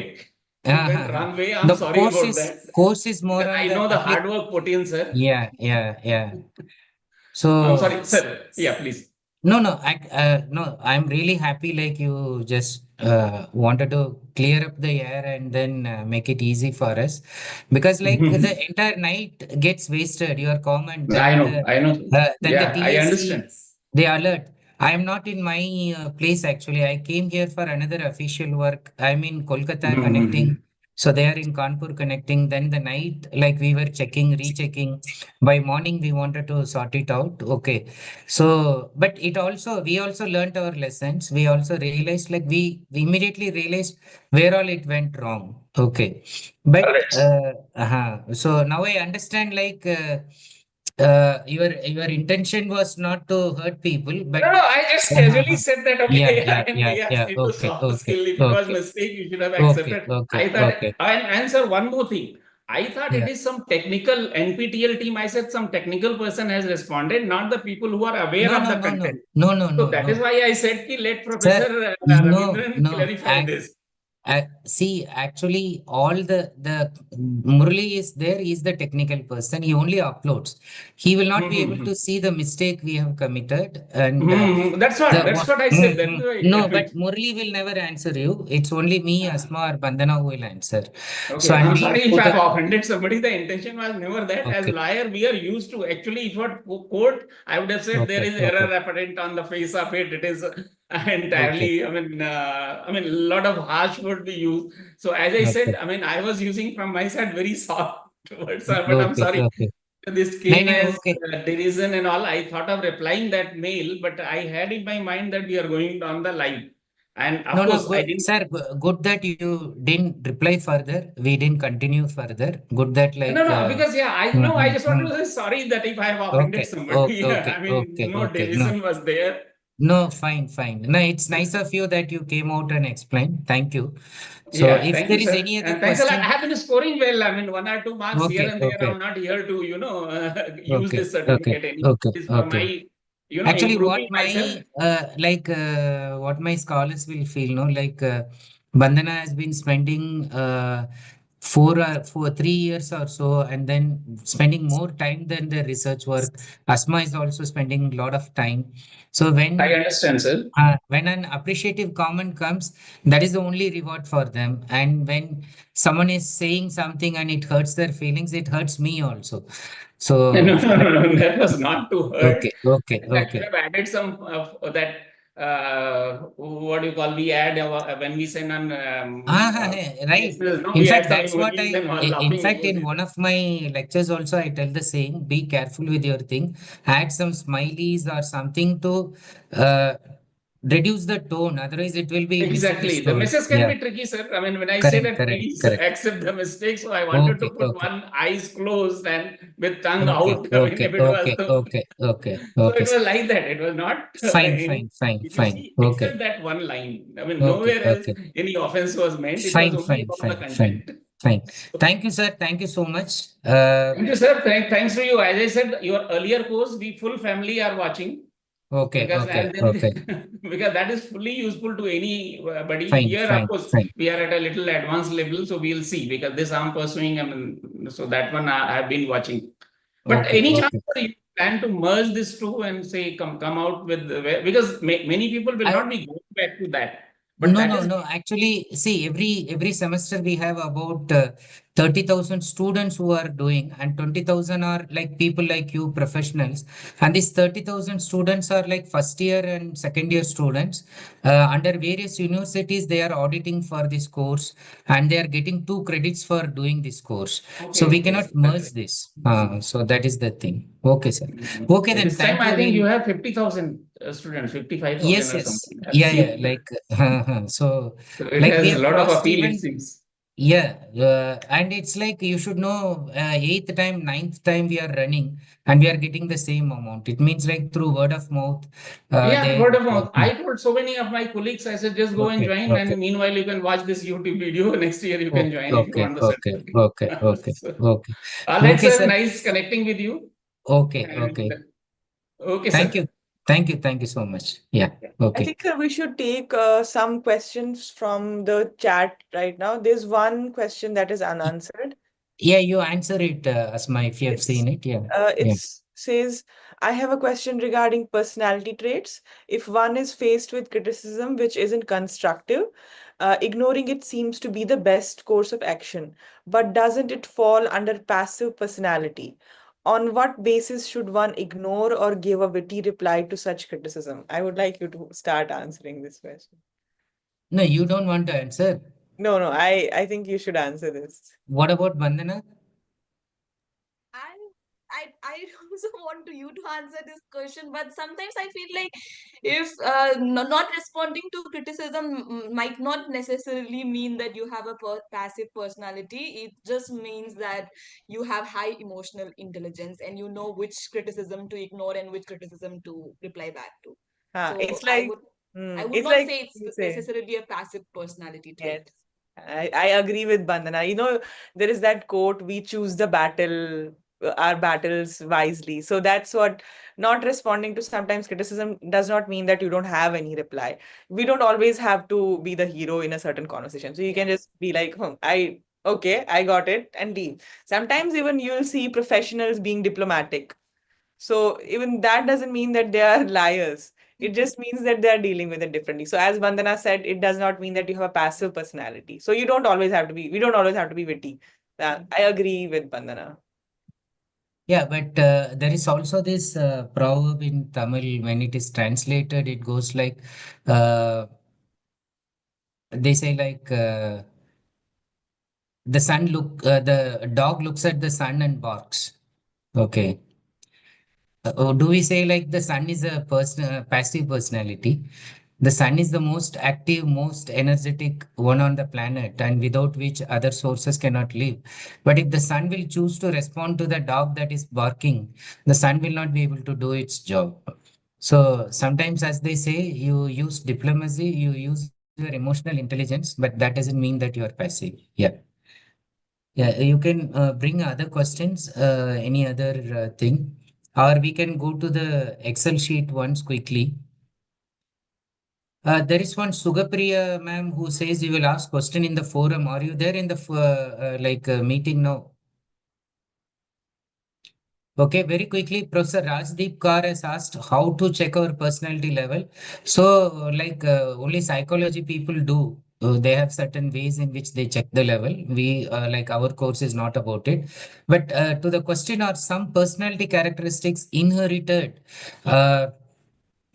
It went
uh,
wrong way. I'm
the
sorry about that
course is more
because
on
I
the
know the hard work put in, sir.
yeah, yeah, yeah.
I'm
So
sorry, sir. Yeah, please.
no, no, no, I'm really happy like you just wanted to clear up the air and then make it easy for us because like the entire night gets wasted. Your comment,
I know, I know.
then the
Yeah, I
TSC,
understand.
they alert. I am not in my place actually. I came here for another official work. I'm in Kolkata connecting. So they are in Kanpur connecting. Then the night, like we were checking, rechecking. By morning, we wanted to sort it out. Okay. So, but it also, we also learned our lessons. We also realized, like, we immediately realized where all it went wrong. Okay. But,
Correct.
so now I understand, like, your intention was not to hurt people, but
No, I just casually said that,
yeah,
okay,
yeah,
I mean,
yeah,
yes,
yeah.
it was
Okay,
soft
okay,
skill. If it was
okay,
mistake, you should have
okay,
accepted.
okay,
I thought,
okay.
and answer one more thing. I thought it
Yeah.
is some technical NPTEL team. I said some technical person has responded, not the people who are aware
No,
of
no,
the
no, no,
content.
no, no,
So
no,
that is
no.
why I said, ki, let
Sir,
Professor
no,
Ravindran
no.
clarify this.
See, actually, all the Murli is there. He's the technical person. He only uploads. He will not be able to see the mistake we have committed. And
That's what I said. That's
no,
why.
but Murli will never answer you. It's only me, Asma, or Bandana who will answer. So,
Okay,
and
I'm
we'll
sorry if
put
I've
up.
offended somebody. The intention was never that. As
Okay,
lawyer, we are used to actually, if what court, I would have said there
okay,
is
okay,
error apparent on the face of it. It is
okay,
entirely. I mean, a lot of harsh word we use. So as I said,
okay,
I mean, I was using from my side very soft words, sir. But I'm
okay,
sorry.
okay.
This
No,
came
no,
as
okay.
derision and all. I thought of replying that mail, but I had in my mind that we are going on the live. And of
No, no,
course, I
good,
didn't.
sir. Good that you didn't reply further. We didn't continue further. Good that
No,
like.
no, because yeah, I know. I just want to say sorry that if I have offended
Okay,
somebody.
okay, okay,
I mean,
okay,
no
okay. No,
derision was there.
no, fine, fine. No, it's nice of you that you came out and explained. Thank you. So,
Yeah,
if
thank you,
there is
sir.
any other
And thanks a lot. I
question,
have been scoring well. I mean, 1 or 2 marks here
okay,
and there.
okay,
I'm not here to, use
okay,
this
okay,
certificate anymore.
okay,
It's for
okay.
my,
Actually,
improving myself.
what my scholars will feel, no, Bandana has been spending 3 years or so, and then spending more time than the research work. Asma is also spending a lot of time. So
I understand, sir.
when an appreciative comment comes, that is the only reward for them. And when someone is saying something and it hurts their feelings, it hurts me also.
No, no,
So
no, no, that was not to hurt.
okay, okay,
And I should
okay.
have added some of that, what do you call, we add when we send on
Right.
yes, no,
In
we
fact,
add some
that's what
emojis and all
in
laughing
fact, in
emojis.
one of my lectures also, I tell the same, be careful with your thing. Add some smileys or something to uh, reduce the tone. Otherwise, it will be
Exactly. The
misunderstood.
message can
Yeah,
be tricky, sir. I mean, when I say
correct,
that
correct,
please
correct.
accept the mistake, so I wanted to
Okay,
put
okay,
one eyes closed and with tongue
okay,
out. I mean,
okay,
if it was
okay, okay, okay,
so
okay.
it was like that. It was not
Fine,
any.
fine, fine,
If you
fine.
see,
Okay,
except that one line. I mean,
okay,
nowhere else
okay.
any offense was meant. It was
Fine,
only
fine,
about the
fine, fine,
content.
fine.
So,
Thank you, sir. Thank you so much.
thank you, sir. Thanks to you. As I said, your earlier course, we full family are watching.
Okay,
Because
okay,
and
okay.
then because that is fully useful to anybody.
Fine,
Here, of
fine,
course,
fine.
we are at a little advanced level, so we'll see. Because this I'm pursuing, I mean, so that one I have been watching. But
Okay,
any chance
okay.
you plan to merge this two and say come out with because many people will
I
not be going back to that. But
No,
that
no,
is
no. Actually, see, every semester we have about 30,000 students who are doing, and 20,000 are like people like you, professionals. And these 30,000 students are like first year and second year students. Under various universities, they are auditing for this course, and they are getting 2 credits for doing this course. So
okay.
we
Okay,
cannot
so that's
merge
it.
this. So that is the thing. Okay, sir. Okay, then
This time
thank
I
you.
think you
We'll
have 50,000 students, 55,000
Yes,
or
yes.
something. I've
Yeah, yeah.
seen.
So
So it
like we
has a
have
lot of
crossed
appeal, it
even,
seems.
yeah, and it's like you should know, eighth time, ninth time we are running and we are getting the same amount. It means like through word of mouth,
Yeah,
they,
word of mouth. I told so many of my colleagues, I said, just go and
okay,
join.
okay,
And meanwhile, you can watch this YouTube video. Next year, you can
okay,
join if you
okay,
want the
okay,
certificate.
okay, okay,
So,
okay,
all right,
okay,
sir.
sir.
Nice connecting with you.
Okay,
And
okay.
okay,
Thank
sir.
you. Thank you. Thank you so much. Yeah.
I
Okay.
think we should take some questions from the chat right now. There's one question that is unanswered.
Yeah, you answer it, Asma, if you have
It's
seen it. Yeah. Yeah.
it's says, I have a question regarding personality traits. If one is faced with criticism which isn't constructive, ignoring it seems to be the best course of action. But doesn't it fall under passive personality? On what basis should one ignore or give a witty reply to such criticism? I would like you to start answering this question.
No, you don't want to answer.
No, no, I think you should answer this.
What about Vandana?
I
I also want you to answer this question, but sometimes I feel like if not responding to criticism might not necessarily mean that you have a passive personality. It just means that you have high emotional intelligence and you know which criticism to ignore and which criticism to reply back to. So
It's like,
I would
it's
not
like
say it's
you say.
necessarily a passive personality
Yes,
trait.
I agree with Bandana. There is that quote, we choose the battle, our battles wisely. So that's what not responding to sometimes criticism does not mean that you don't have any reply. We don't always have to be the hero in a certain conversation. So you can just be like, okay, I got it, and leave. Sometimes even you'll see professionals being diplomatic. So even that doesn't mean that they are liars. It just means that they are dealing with it differently. So as Bandana said, it does not mean that you have a passive personality. So we don't always have to be witty. I agree with Bandana.
Yeah, but there is also this proverb in Tamil. When it is translated, it goes like, uh, they say like, the dog looks at the sun and barks. Okay. Do we say like the sun is a passive personality? The sun is the most active, most energetic one on the planet, and without which other sources cannot live. But if the sun will choose to respond to the dog that is barking, the sun will not be able to do its job. So sometimes, as they say, you use diplomacy, you use your emotional intelligence, but that doesn't mean that you are passive. Yeah. Yeah, you can bring other questions, any other thing, or we can go to the Excel sheet once quickly. There is one Sugapriya ma'am who says you will ask question in the forum. Are you there in the meeting now? Okay, very quickly, Professor Rajdeep Kaur has asked how to check our personality level. So, only psychology people do. They have certain ways in which they check the level. We like our course is not about it. But to the question, are some personality characteristics inherited? Uh,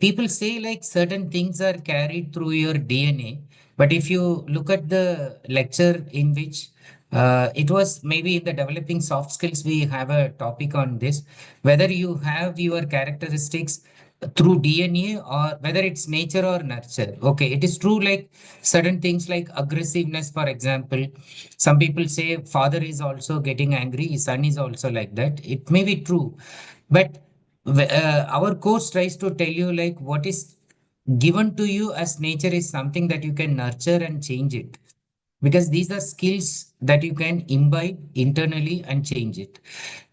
People say like certain things are carried through your DNA, but if you look at the lecture in which it was maybe in the developing soft skills, we have a topic on this, whether you have your characteristics through DNA or whether it's nature or nurture. Okay, it is true like certain things like aggressiveness, for example. Some people say father is also getting angry, his son is also like that. It may be true, but our course tries to tell you like what is given to you as nature is something that you can nurture and change it, because these are skills that you can imbibe internally and change it.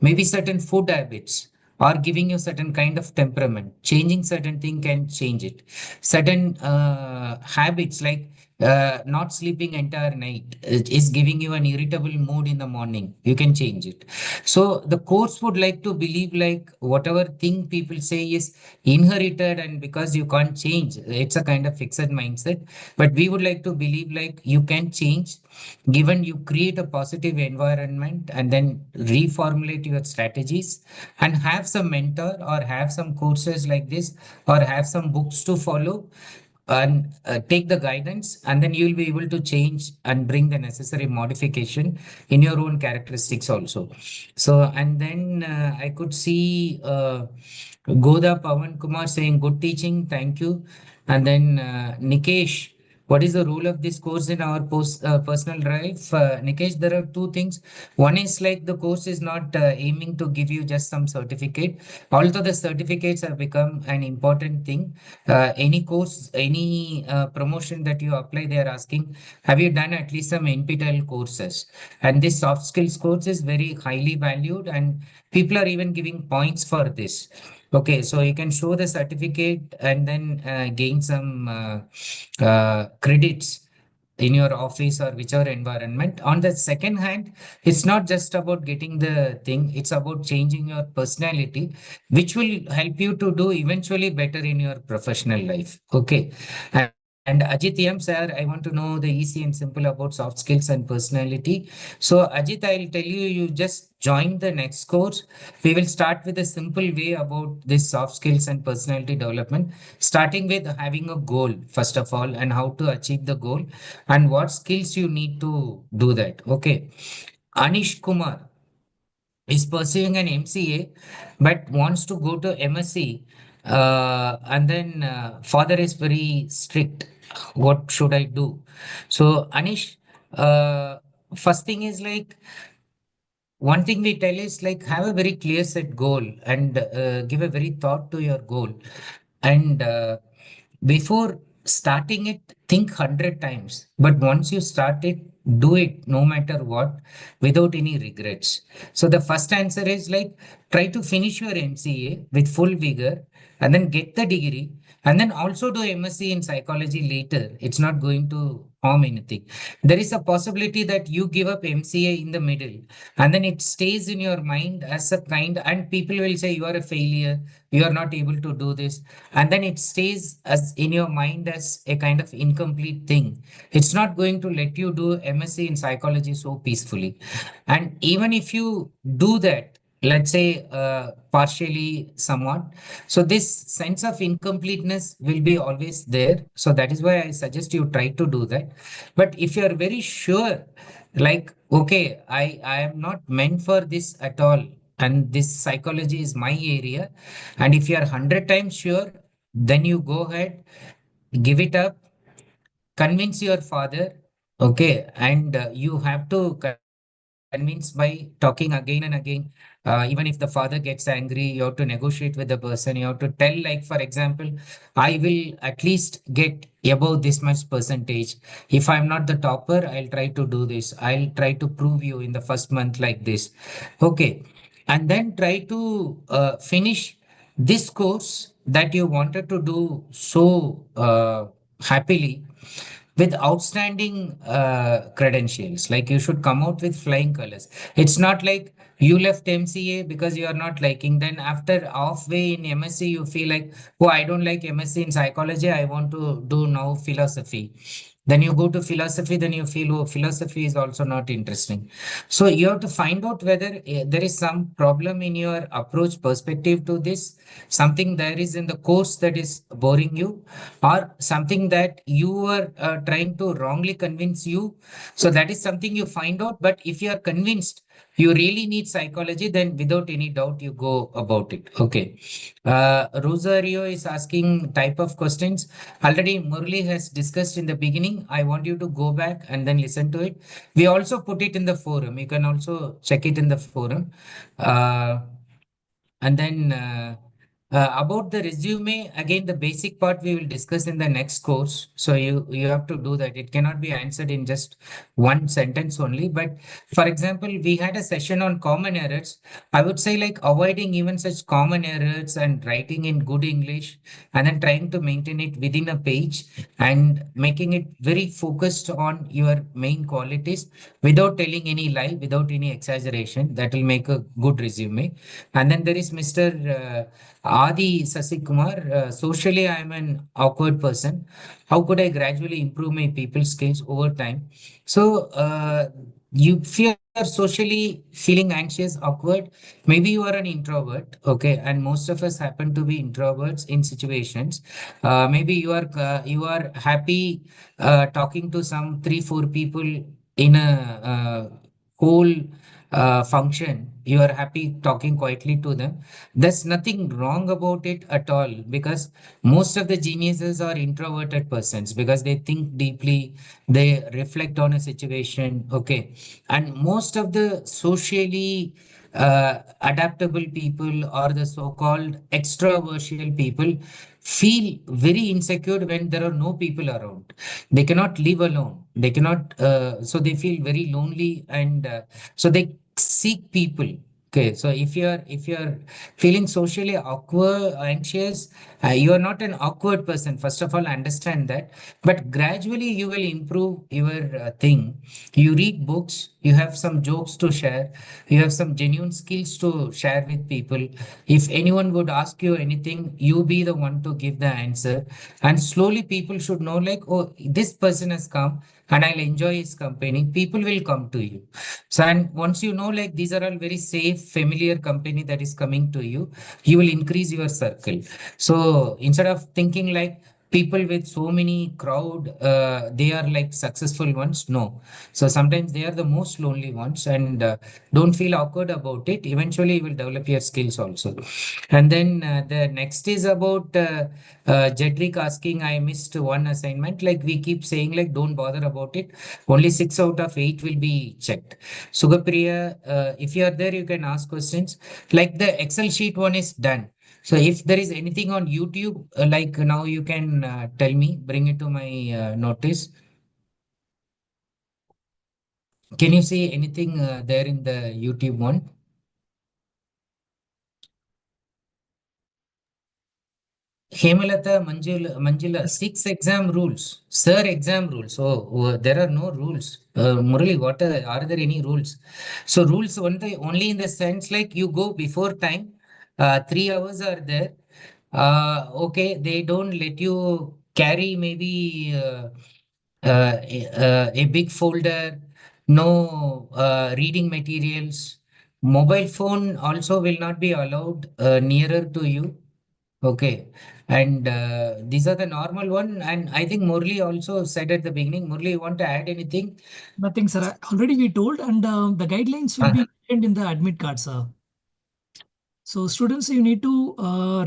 Maybe certain food habits are giving you certain kind of temperament. Changing certain thing can change it. Certain habits like not sleeping entire night is giving you an irritable mood in the morning. You can change it. So the course would like to believe like whatever thing people say is inherited, and because you can't change, it's a kind of fixed mindset. But we would like to believe like you can change, given you create a positive environment and then reformulate your strategies and have some mentor or have some courses like this or have some books to follow and take the guidance, and then you'll be able to change and bring the necessary modification in your own characteristics also. So and then I could see Goda Pawan Kumar saying good teaching, thank you. And then Nikesh, what is the role of this course in our personal life? Nikesh, there are two things. One is like the course is not aiming to give you just some certificate, although the certificates have become an important thing. Any course, any promotion that you apply, they are asking, have you done at least some NPTEL courses? And this soft skills course is very highly valued, and people are even giving points for this. Okay, so you can show the certificate and then gain some credits in your office or whichever environment. On the second hand, it's not just about getting the thing, it's about changing your personality, which will help you to do eventually better in your professional life. Okay. And Ajit M, sir, I want to know the easy and simple about soft skills and personality. So, Ajit, I'll tell you, you just join the next course. We will start with a simple way about this soft skills and personality development, starting with having a goal, first of all, and how to achieve the goal and what skills you need to do that. Okay. Anish Kumar. is pursuing an MCA but wants to go to MSc, and then father is very strict. What should I do? So Anish, uh, first thing is like, one thing we tell is like, have a very clear set goal and give a very thought to your goal. And before starting it, think 100 times. But once you start it, do it no matter what, without any regrets. So the first answer is like, try to finish your MCA with full vigor and then get the degree, and then also do MSc in psychology later. It's not going to harm anything. There is a possibility that you give up MCA in the middle, and then it stays in your mind as a kind, and people will say you are a failure, you are not able to do this, and then it stays as in your mind as a kind of incomplete thing. It's not going to let you do MSc in psychology so peacefully. And even if you do that, let's say partially somewhat, so this sense of incompleteness will be always there. So that is why I suggest you try to do that. But if you are very sure, like, okay, I am not meant for this at all, and this psychology is my area, and if you are 100 times sure, then you go ahead, give it up, convince your father. Okay, and you have to convince by talking again and again. Even if the father gets angry, you have to negotiate with the person. You have to tell, like, for example, I will at least get above this much percentage. If I'm not the topper, I'll try to do this. I'll try to prove you in the first month like this. Okay. And then try to finish this course that you wanted to do so happily, with outstanding credentials. Like, you should come out with flying colors. It's not like you left MCA because you are not liking. Then after halfway in MSc, you feel like, oh, I don't like MSc in psychology. I want to do now philosophy. Then you go to philosophy, then you feel, oh, philosophy is also not interesting. So you have to find out whether there is some problem in your approach perspective to this, something there is in the course that is boring you, or something that you are trying to wrongly convince you. So that is something you find out. But if you are convinced you really need psychology, then without any doubt you go about it. Okay. Rosario is asking type of questions. Already Murli has discussed in the beginning. I want you to go back and then listen to it. We also put it in the forum. You can also check it in the forum. Uh, and then about the resume, again, the basic part we will discuss in the next course. So you have to do that. It cannot be answered in just one sentence only. But for example, we had a session on common errors. I would say, like, avoiding even such common errors and writing in good English, and then trying to maintain it within a page and making it very focused on your main qualities without telling any lie, without any exaggeration. That will make a good resume. And then there is Mr. Adi Sasikumar. Socially, I am an awkward person. How could I gradually improve my people skills over time? So, if you are socially feeling anxious, awkward, maybe you are an introvert. Okay, and most of us happen to be introverts in situations. Maybe you are happy talking to some 3 4 people in a whole function. You are happy talking quietly to them. There's nothing wrong about it at all, because most of the geniuses are introverted persons, because they think deeply, they reflect on a situation. Okay. And most of the socially adaptable people, or the so-called extroversial people, feel very insecure when there are no people around. They cannot live alone. They cannot, so they feel very lonely, and so they seek people. Okay, so if you're feeling socially awkward, anxious, you are not an awkward person. First of all, understand that. But gradually you will improve your thing. You read books, you have some jokes to share, you have some genuine skills to share with people. If anyone would ask you anything, you be the one to give the answer. And slowly people should know, like, oh, this person has come and I'll enjoy his company. People will come to you. So, and once you know, like, these are all very safe, familiar company that is coming to you, you will increase your circle. So instead of thinking like, people with so many crowd, they are like successful ones. No. So sometimes they are the most lonely ones, and don't feel awkward about it. Eventually, you will develop your skills also. And then the next is about Jedrick asking, I missed one assignment. Like we keep saying, like don't bother about it. Only 6 out of 8 will be checked. Sugapriya, if you are there, you can ask questions. Like the Excel sheet one is done. So if there is anything on YouTube, like now you can tell me, bring it to my notice. Can you see anything there in the YouTube one? Hemalata, Manjula, 6 exam rules. Sir, exam rules. Oh, there are no rules. Murali, are there any rules? So rules only in the sense like you go before time. 3 hours are there. Okay, they don't let you carry maybe a big folder, no reading materials. Mobile phone also will not be allowed nearer to you. Okay. And these are the normal one. And I think Murli also said at the beginning. Murli, you want to add anything?
Nothing, sir. Already we told, and the guidelines will be contained in the admit card, sir. So students, you need to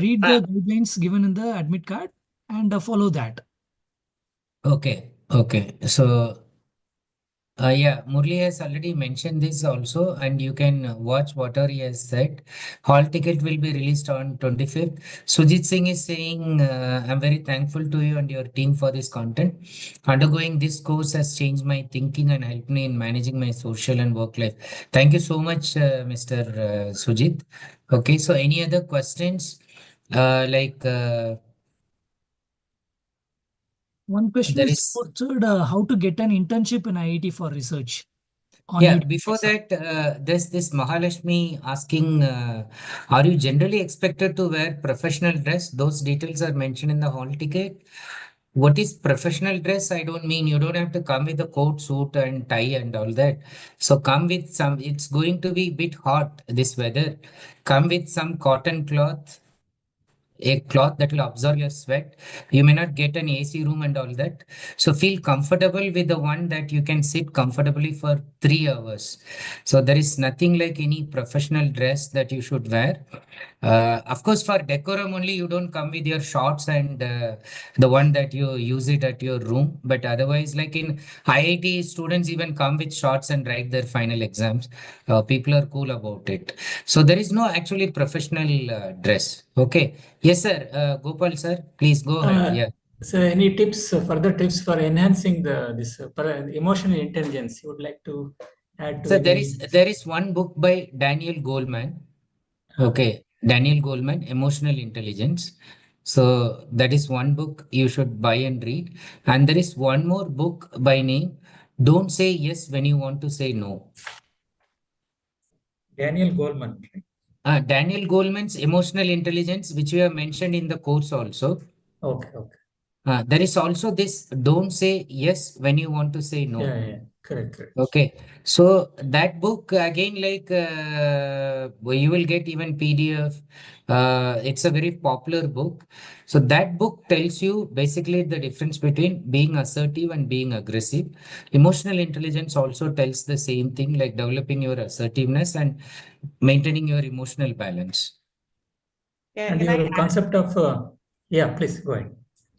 read the guidelines given in the admit card and follow that.
Okay. Okay. So yeah, Murli has already mentioned this also, and you can watch whatever he has said. Hall ticket will be released on 25th. Sujit Singh is saying, I'm very thankful to you and your team for this content. Undergoing this course has changed my thinking and helped me in managing my social and work life. Thank you so much, Mr. Sujit. Okay, so any other questions? Like
One question
there
is
is.
posted, how to get an internship in IIT for research on
Yeah,
YouTube.
before that, there's this Mahalashmi asking, are you generally expected to wear professional dress? Those details are mentioned in the hall ticket. What is professional dress? I don't mean you don't have to come with a coat, suit, and tie and all that. So come with some, it's going to be a bit hot this weather. Come with some cotton cloth, a cloth that will absorb your sweat. You may not get an AC room and all that. So feel comfortable with the one that you can sit comfortably for 3 hours. So there is nothing like any professional dress that you should wear. Of course, for decorum only, you don't come with your shorts and the one that you use it at your room. But otherwise, like in IIT, students even come with shorts and write their final exams. People are cool about it. So there is no actually professional dress. Okay. Yes, sir. Gopal, sir, please go ahead. Yeah.
So, any tips, further tips for enhancing this emotional intelligence you would like to add to
So
any?
there is one book by Daniel Goleman. Okay, Daniel Goleman, Emotional Intelligence. So that is one book you should buy and read. And there is one more book by name Don't Say Yes When You Want to Say No.
Daniel Goleman.
Daniel Goleman's Emotional Intelligence, which we have mentioned in the course also.
Okay, okay.
There is also this Don't Say Yes When You Want to Say No.
Yeah, correct, correct.
Okay, so that book again, like you will get even PDF. It's a very popular book. So that book tells you basically the difference between being assertive and being aggressive. Emotional intelligence also tells the same thing, like developing your assertiveness and maintaining your emotional balance.
Yeah,
And
can I
your
add?
concept of, yeah, please go ahead.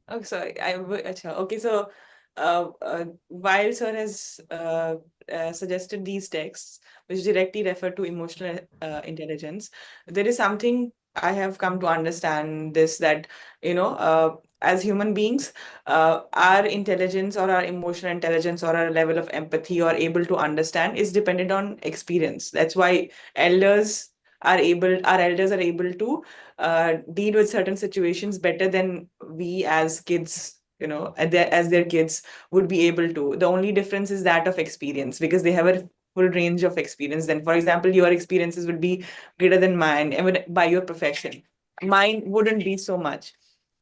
Oh, sorry. Acha. Okay, so while sir has suggested these texts, which directly refer to emotional intelligence, there is something I have come to understand this that, as human beings, our intelligence or our emotional intelligence or our level of empathy or able to understand is dependent on experience. That's why our elders are able to deal with certain situations better than we as kids, as their kids would be able to. The only difference is that of experience because they have a full range of experience. Then, for example, your experiences would be greater than mine, even by your profession. Mine wouldn't be so much.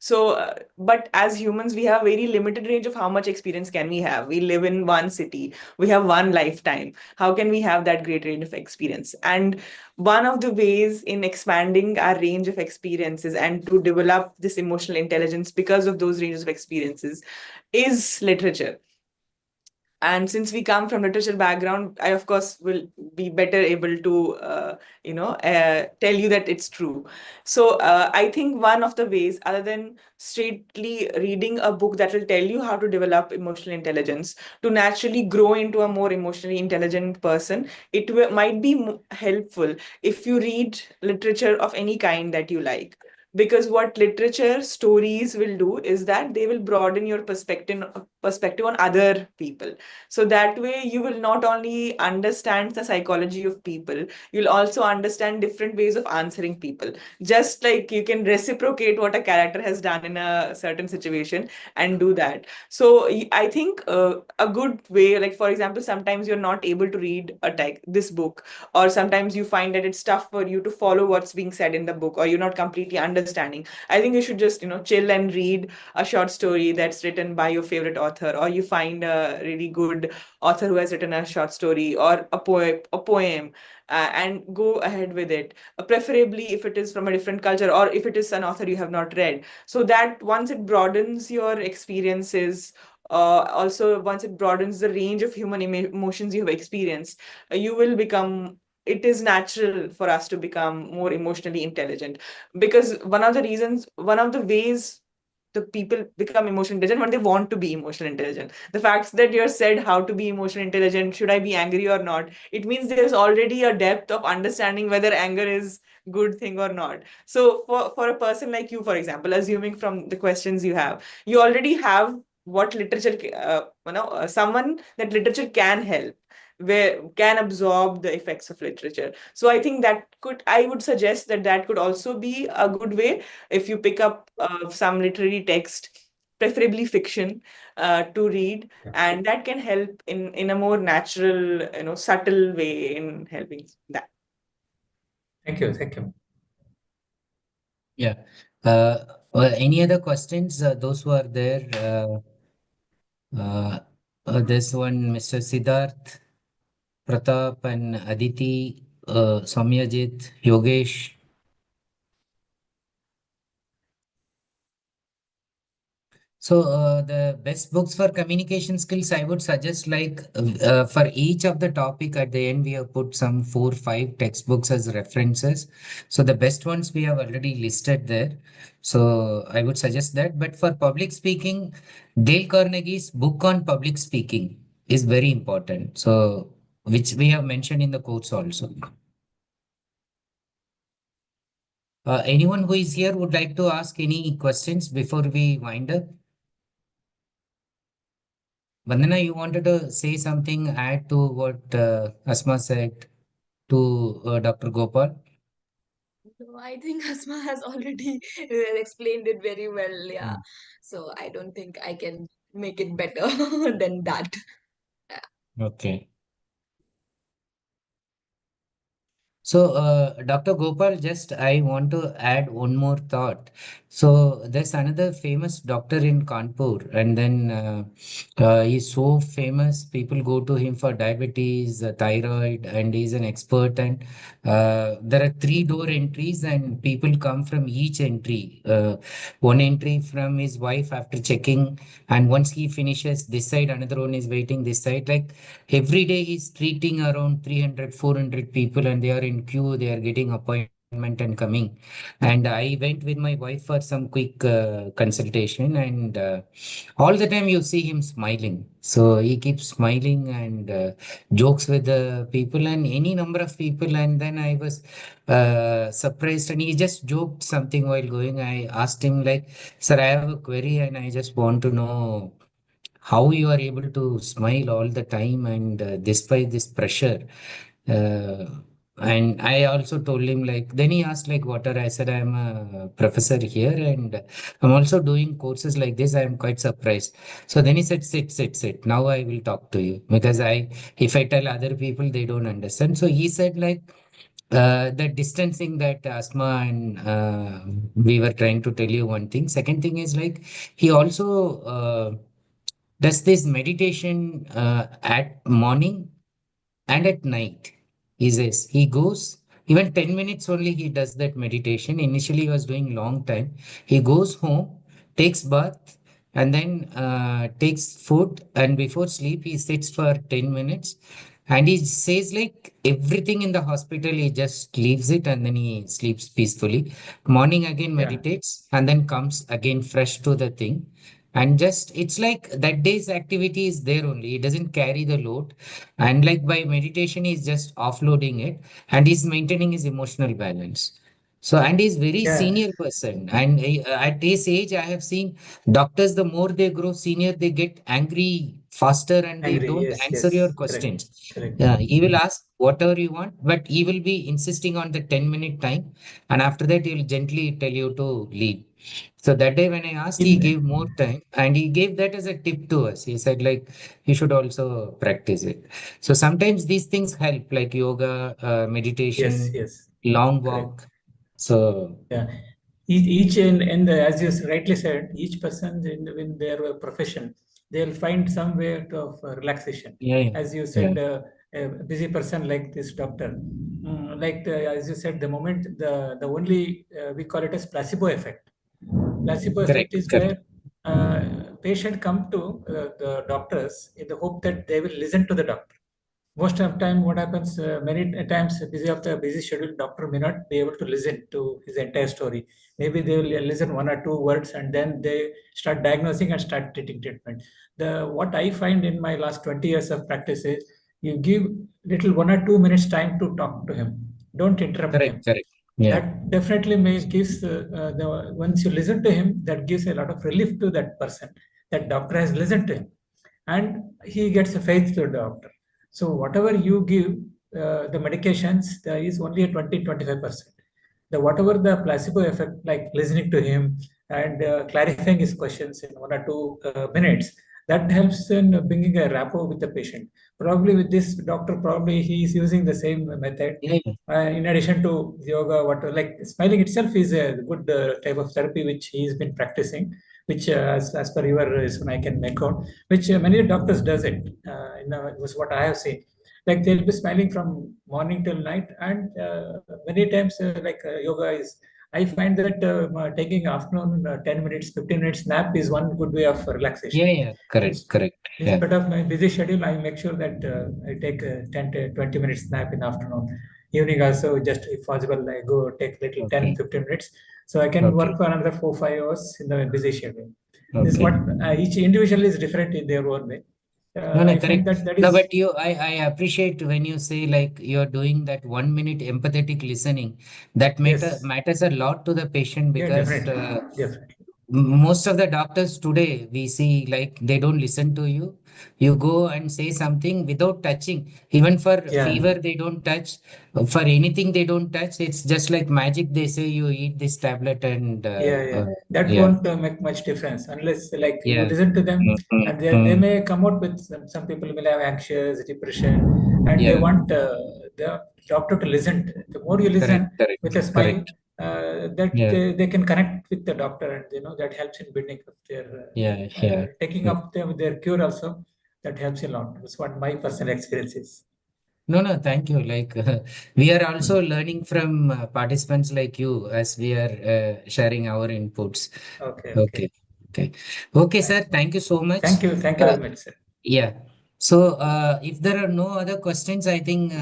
So, but as humans, we have very limited range of how much experience can we have. We live in one city, we have one lifetime. How can we have that great range of experience? And one of the ways in expanding our range of experiences and to develop this emotional intelligence because of those ranges of experiences is literature. And since we come from literature background, I of course will be better able to tell you that it's true. So I think one of the ways, other than straightly reading a book that will tell you how to develop emotional intelligence to naturally grow into a more emotionally intelligent person, it might be helpful if you read literature of any kind that you like. Because what literature stories will do is that they will broaden your perspective on other people. So that way you will not only understand the psychology of people, you'll also understand different ways of answering people. Just like you can reciprocate what a character has done in a certain situation and do that. So I think a good way, like for example, sometimes you're not able to read this book, or sometimes you find that it's tough for you to follow what's being said in the book, or you're not completely understanding. I think you should just chill and read a short story that's written by your favorite author, or you find a really good author who has written a short story or a poem, and go ahead with it. Preferably if it is from a different culture, or if it is an author you have not read, so that once it broadens your experiences, also once it broadens the range of human emotions you have experienced, you will become it is natural for us to become more emotionally intelligent. Because one of the ways the people become emotionally intelligent when they want to be emotionally intelligent. The fact that you're said how to be emotionally intelligent, should I be angry or not, it means there's already a depth of understanding whether anger is good thing or not. So for a person like you, for example, assuming from the questions you have, you already have what literature someone that literature can help, where can absorb the effects of literature. So I think I would suggest that that could also be a good way if you pick up some literary text, preferably fiction, to read,
Yeah.
and that can help in a more natural, subtle way in helping that.
Thank you. Thank you.
Yeah. Any other questions? Those who are there, there's one Mr. Siddharth, Pratap, and Aditi, Soumyajit, Yogesh. So the best books for communication skills, I would suggest like for each of the topic at the end, we have put some 4, 5 textbooks as references. So the best ones we have already listed there. So I would suggest that. But for public speaking, Dale Carnegie's book on public speaking is very important. So which we have mentioned in the course also. Anyone who is here would like to ask any questions before we wind up? Vandana, you wanted to say something, add to what Asma said to Dr. Gopal?
No, I think Asma has already explained it very well. Yeah.
Mm.
So I don't think I can make it better than that.
Okay. So, Dr. Gopal, just I want to add one more thought. So, there's another famous doctor in Kanpur, and then he's so famous. People go to him for diabetes, thyroid, and he's an expert. And there are three door entries, and people come from each entry. One entry from his wife after checking, and once he finishes this side, another one is waiting this side. Like every day he's treating around 300, 400 people, and they are in queue, they are getting appointment and coming. And I went with my wife for some quick consultation, and all the time you see him smiling. So he keeps smiling and jokes with the people and any number of people. And then I was surprised, and he just joked something while going. I asked him like, "Sir, I have a query, and I just want to know how you are able to smile all the time and despite this pressure." uh, and I also told him like, then he asked like, what are, I said I'm a professor here, and I'm also doing courses like this. I am quite surprised. So then he said, sit, now I will talk to you, because I if I tell other people, they don't understand. So he said like, the distancing that asthma and we were trying to tell you one thing. Second thing is like he also does this meditation at morning and at night. He says he goes even 10 minutes only he does that meditation. Initially he was doing long time. He goes home, takes bath, and then takes food, and before sleep he sits for 10 minutes, and he says like everything in the hospital he just leaves it and then he sleeps peacefully. Morning again
Yeah.
meditates and then comes again fresh to the thing, and just it's like that day's activity is there only, he doesn't carry the load, and like by meditation he's just offloading it, and he's maintaining his emotional balance. So and he's very
Yeah.
senior person, and at his age I have seen doctors, the more they grow senior they get angry faster and they
Angry.
don't
Yes.
answer your
Yes. Correct.
questions.
Correct.
He will ask whatever you want, but he will be insisting on the 10-minute time, and after that he'll gently tell you to leave. So that day when I asked, he
In
gave more time, and he gave that as a tip to us. He said like you should also practice it. So sometimes these things help, like yoga,
yes.
meditation,
Yes.
long
Correct.
walk. So
Yeah. Each in the, as you rightly said, each person in their profession, they'll find some way of relaxation.
yeah, yeah,
As you
yeah,
said, a busy person like this doctor, as you said, the moment the only we call it as placebo effect. Placebo effect
correct,
is
correct.
where patient come to the doctors in the hope that they will listen to the doctor. Most of the time what happens, many times busy of the busy schedule, doctor may not be able to listen to his entire story. Maybe they will listen one or two words and then they start diagnosing and start treating treatment. The what I find in my last 20 years of practice is you give little 1 or 2 minutes time to talk to him, don't interrupt
Correct,
him.
correct. Yeah,
That definitely may gives the once you listen to him, that gives a lot of relief to that person, that doctor has listened to him, and he gets a faith to the doctor. So whatever you give, the medications, there is only a 20-25%. The whatever the placebo effect, like listening to him and clarifying his questions in 1 or 2 minutes, that helps in bringing a rapport with the patient. Probably with this doctor, probably he is using the same method.
yeah, yeah.
In addition to yoga, what like smiling itself is a good type of therapy which he's been practicing, which as per your reason I can make out, which many doctors does it. Was what I have seen. Like they'll be smiling from morning till night, and many times yoga is. I find that taking afternoon 10 minutes, 15 minutes nap is one good way of relaxation.
Yeah, yeah, correct,
It's,
correct.
in
Yeah,
spite of my busy schedule, I make sure that I take 10 to 20 minutes nap in the afternoon. Evening also, just if possible, I go take little 10,
okay,
15 minutes. So I can
okay,
work for another 4, 5 hours in the busy schedule. This is what
okay.
each individual is different in their own way.
No, no,
I find
correct.
that
No,
is,
but I appreciate when you say like you're doing that 1 minute empathetic listening. That
yes,
matters a lot to the patient
yeah,
because
definitely, definitely.
most of the doctors today we see like they don't listen to you. You go and say something without touching. Even for
Yeah,
fever, they don't touch. For anything, they don't touch. It's just like magic. They say you eat this tablet and
yeah, yeah. That
yeah,
won't make much difference unless like you
yeah,
listen to them,
mm,
and they
mm,
may come out with some people will have anxious depression, and they
yeah,
want the doctor to listen. The more you
correct,
listen with
correct,
a smile,
correct.
that
Yeah,
they can connect with the doctor, and that helps in building up their
yeah, yeah.
taking
Yeah.
up their cure also. That helps a lot. That's what my personal experience is.
No, no, thank you. Like we are
Hmm.
also learning from participants like you as we are sharing our inputs.
Okay,
Okay,
okay.
okay, okay, sir.
Thank
Thank you so much.
thank you
Uh,
very much, sir.
yeah. So if there are no other questions, I think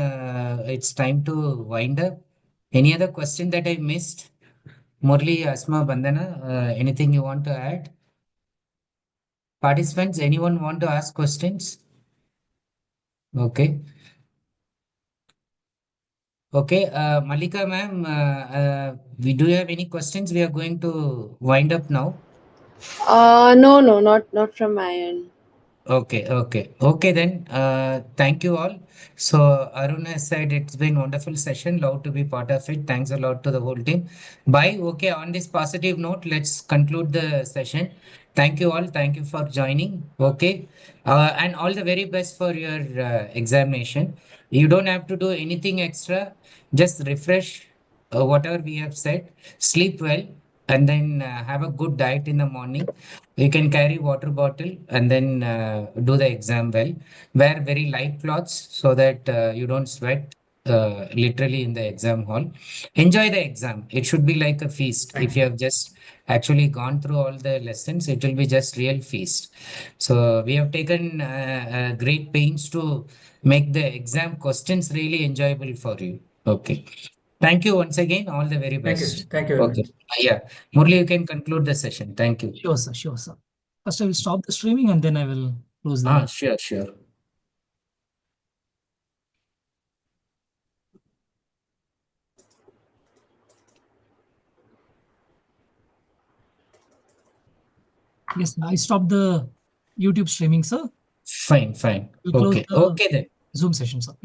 it's time to wind up. Any other question that I missed? Murli, Asma, Bandana, anything you want to add? Participants, anyone want to ask questions? Okay. Okay, Malika ma'am, we do you have any questions? We are going to wind up now.
No, no, not from my end.
Okay, okay, okay then. Thank you all. So Arun has said it's been wonderful session. Love to be part of it. Thanks a lot to the whole team. Bye. Okay, on this positive note, let's conclude the session. Thank you all. Thank you for joining. Okay. And all the very best for your examination. You don't have to do anything extra. Just refresh whatever we have said. Sleep well, and then have a good diet in the morning. You can carry water bottle and then do the exam well. Wear very light clothes so that you don't sweat literally in the exam hall. Enjoy the exam. It should be like a feast.
Thank
If you
you.
have just actually gone through all the lessons, it will be just real feast. So we have taken great pains to make the exam questions really enjoyable for you. Okay. Thank you once again. All the very
Thank you.
best.
Thank you very
Okay.
much.
Yeah. Murli, you can conclude the session. Thank you.
Sure, sir. Sure, sir. First, I will stop the streaming and then I will close the.
Sure, sure.
Yes, I stopped the YouTube streaming, sir.
Fine, fine.
We'll close
Okay.
the
Okay then.
Zoom session, sir.